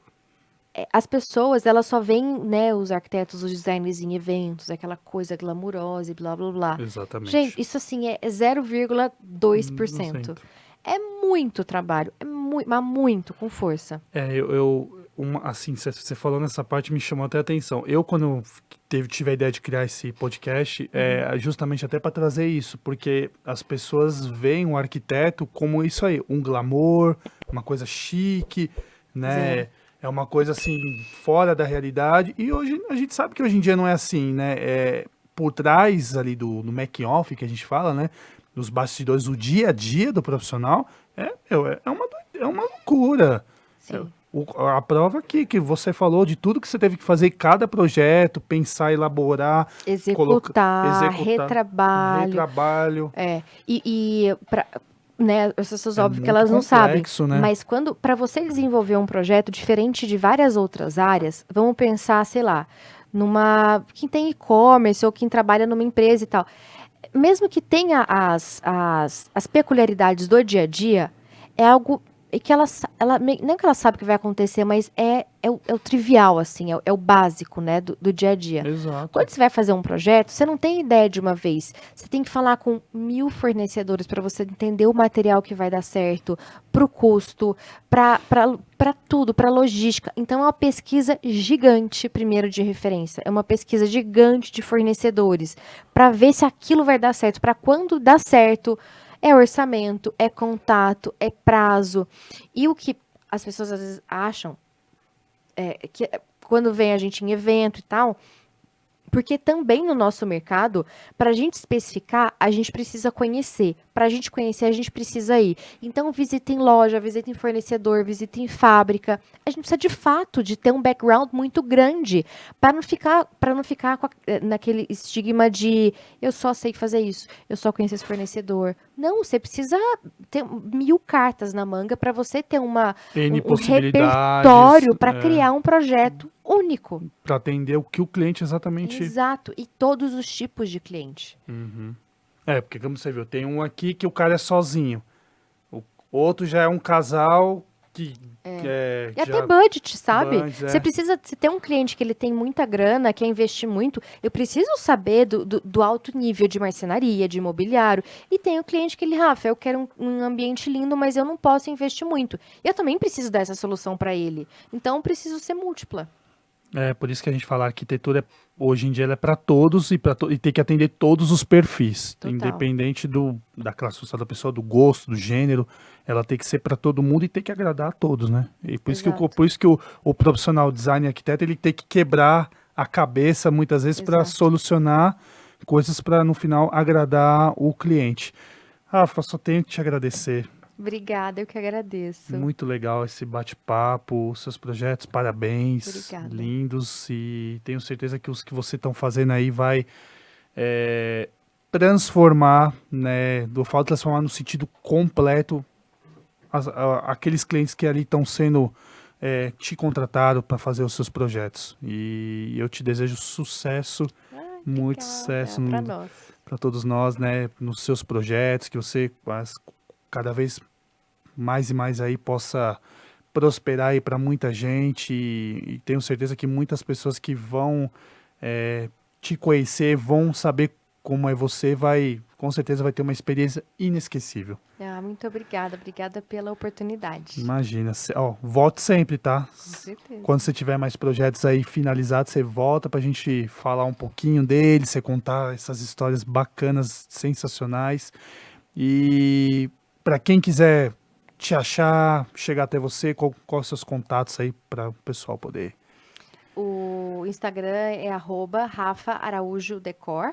as pessoas, elas só veem, né, os arquitetos, os designers em eventos, aquela coisa glamurosa e blá, blá, blá. Gente, exatamente. isso, assim, é 0,2%. 200. É muito trabalho, mas muito, com força. Assim, você falou nessa parte, me chamou até a atenção. Eu, quando tive a ideia de criar esse podcast, é justamente até para trazer isso, porque as pessoas veem o arquiteto como isso aí, um glamour, uma coisa chique, Zero. né? É uma coisa assim, fora da realidade. E hoje a gente sabe que hoje em dia não é assim, né? Por trás ali do making-off que a gente fala, né? Dos bastidores, o dia a dia do profissional, é uma loucura. É, Sim. a prova aqui que você falou de tudo que você teve que fazer em cada projeto, pensar, elaborar, Executar, executar, retrabalho. retrabalho. É. Né, as pessoas, É óbvio que muito elas não sabem, complexo, né? mas para você desenvolver um projeto diferente de várias outras áreas, vamos pensar, sei lá, quem tem e-commerce ou quem trabalha numa empresa e tal. Mesmo que tenha as peculiaridades do dia a dia, é algo que não é que ela sabe que vai acontecer, mas é o trivial, assim, é o básico, né, do dia a dia. Exato. Quando você vai fazer um projeto, você não tem ideia de uma vez. Você tem que falar com 1.000 fornecedores para você entender o material que vai dar certo, para o custo, para tudo, para logística. Então, é uma pesquisa gigante, primeiro, de referência. É uma pesquisa gigante de fornecedores para ver se aquilo vai dar certo. Para quando dá certo, é orçamento, é contato, é prazo. E o que as pessoas às vezes acham é que quando vem a gente em evento e tal, porque também no nosso mercado, para a gente especificar, a gente precisa conhecer. Para a gente conhecer, a gente precisa ir. Então, visitem loja, visitem fornecedor, visitem fábrica. A gente precisa de fato de ter um background muito grande para não ficar naquele estigma de eu só sei fazer isso, eu só conheço esse fornecedor. Não, você precisa ter 1.000 cartas na manga para você ter N um possibilidades, repertório para criar um projeto único. para atender o que o cliente exatamente. Exato, e todos os tipos de cliente. Porque como você viu, tem um aqui que o cara é sozinho. O outro já é um casal que E até já. budget, sabe? Bands, Você precisa, se tem um cliente que ele tem muita grana, quer investir muito, eu preciso saber do alto nível de marcenaria, de imobiliário. E tem o cliente que ele, Rafa, eu quero um ambiente lindo, mas eu não posso investir muito. Eu também preciso dar essa solução para ele. Então, eu preciso ser múltipla. Por isso que a gente fala, a arquitetura hoje em dia ela é para todos e tem que atender todos os perfis, Total. independente da classe social da pessoa, do gosto, do gênero, ela tem que ser para todo mundo e tem que agradar a todos, né? E Exato. por isso que o profissional design e arquiteto ele tem que quebrar a cabeça muitas vezes para Exato. solucionar coisas para no final agradar o cliente. Rafa, só tenho que te agradecer. Obrigada, eu que agradeço. Muito legal esse bate-papo, seus projetos, parabéns, Obrigada. lindos, e tenho certeza que os que você estão fazendo aí vai é, transformar, né, do fato de transformar no sentido completo aqueles clientes que ali estão sendo te contrataram para fazer os seus projetos. E eu te desejo sucesso, Ai, muito obrigada. sucesso Para nós. para todos nós, né, nos seus projetos, que você cada vez mais e mais aí possa prosperar aí para muita gente e tenho certeza que muitas pessoas que vão te conhecer, vão saber como é você, com certeza vai ter uma experiência inesquecível. Muito obrigada. Obrigada pela oportunidade. Imagina, volte sempre, tá? Com certeza. Quando você tiver mais projetos aí finalizados, você volta pra gente falar um pouquinho deles, você contar essas histórias bacanas, sensacionais. E para quem quiser te achar, chegar até você, qual os seus contatos aí para o pessoal poder? O Instagram é @RafaAraújoDecor.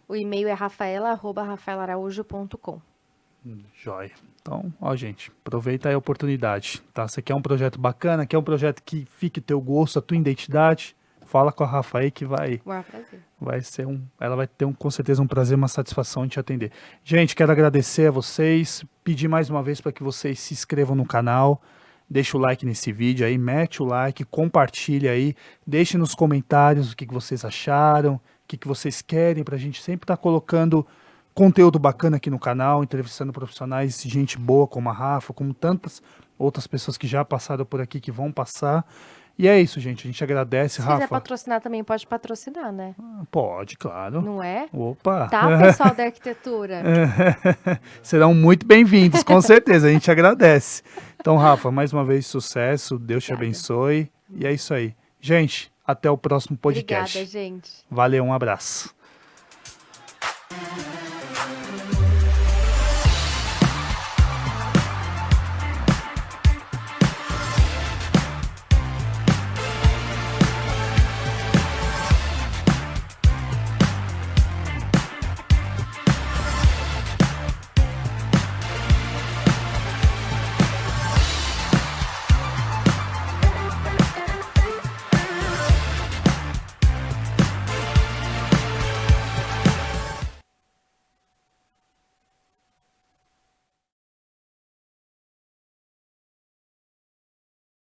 O e-mail é rafaela@rafaelaraújo.com. Joia. Então, ó, gente, aproveita aí a oportunidade, tá? Você quer um projeto bacana, quer um projeto que fique teu gosto, a tua identidade, fala com a Rafa aí que vai ser ela vai ter com certeza um prazer, uma satisfação em te atender. Gente, quero agradecer a vocês, pedir mais uma vez para que vocês se inscrevam no canal, deixa o like nesse vídeo aí, mete o like, compartilha aí, deixe nos comentários o que vocês acharam, o que vocês querem, pra gente sempre estar colocando conteúdo bacana aqui no canal, entrevistando profissionais, gente boa como a Rafa, como tantas outras pessoas que já passaram por aqui, que vão passar. E é isso, gente. A gente agradece, Rafa. Se quiser patrocinar também, pode patrocinar, né? Pode, claro. Não é? Opa! Tá, pessoal da arquitetura? Serão muito bem-vindos, com certeza. A gente agradece. Então, Rafa, mais uma vez, sucesso. Deus te abençoe. E é isso aí. Gente, até o próximo podcast. Obrigada, gente. Valeu, um abraço.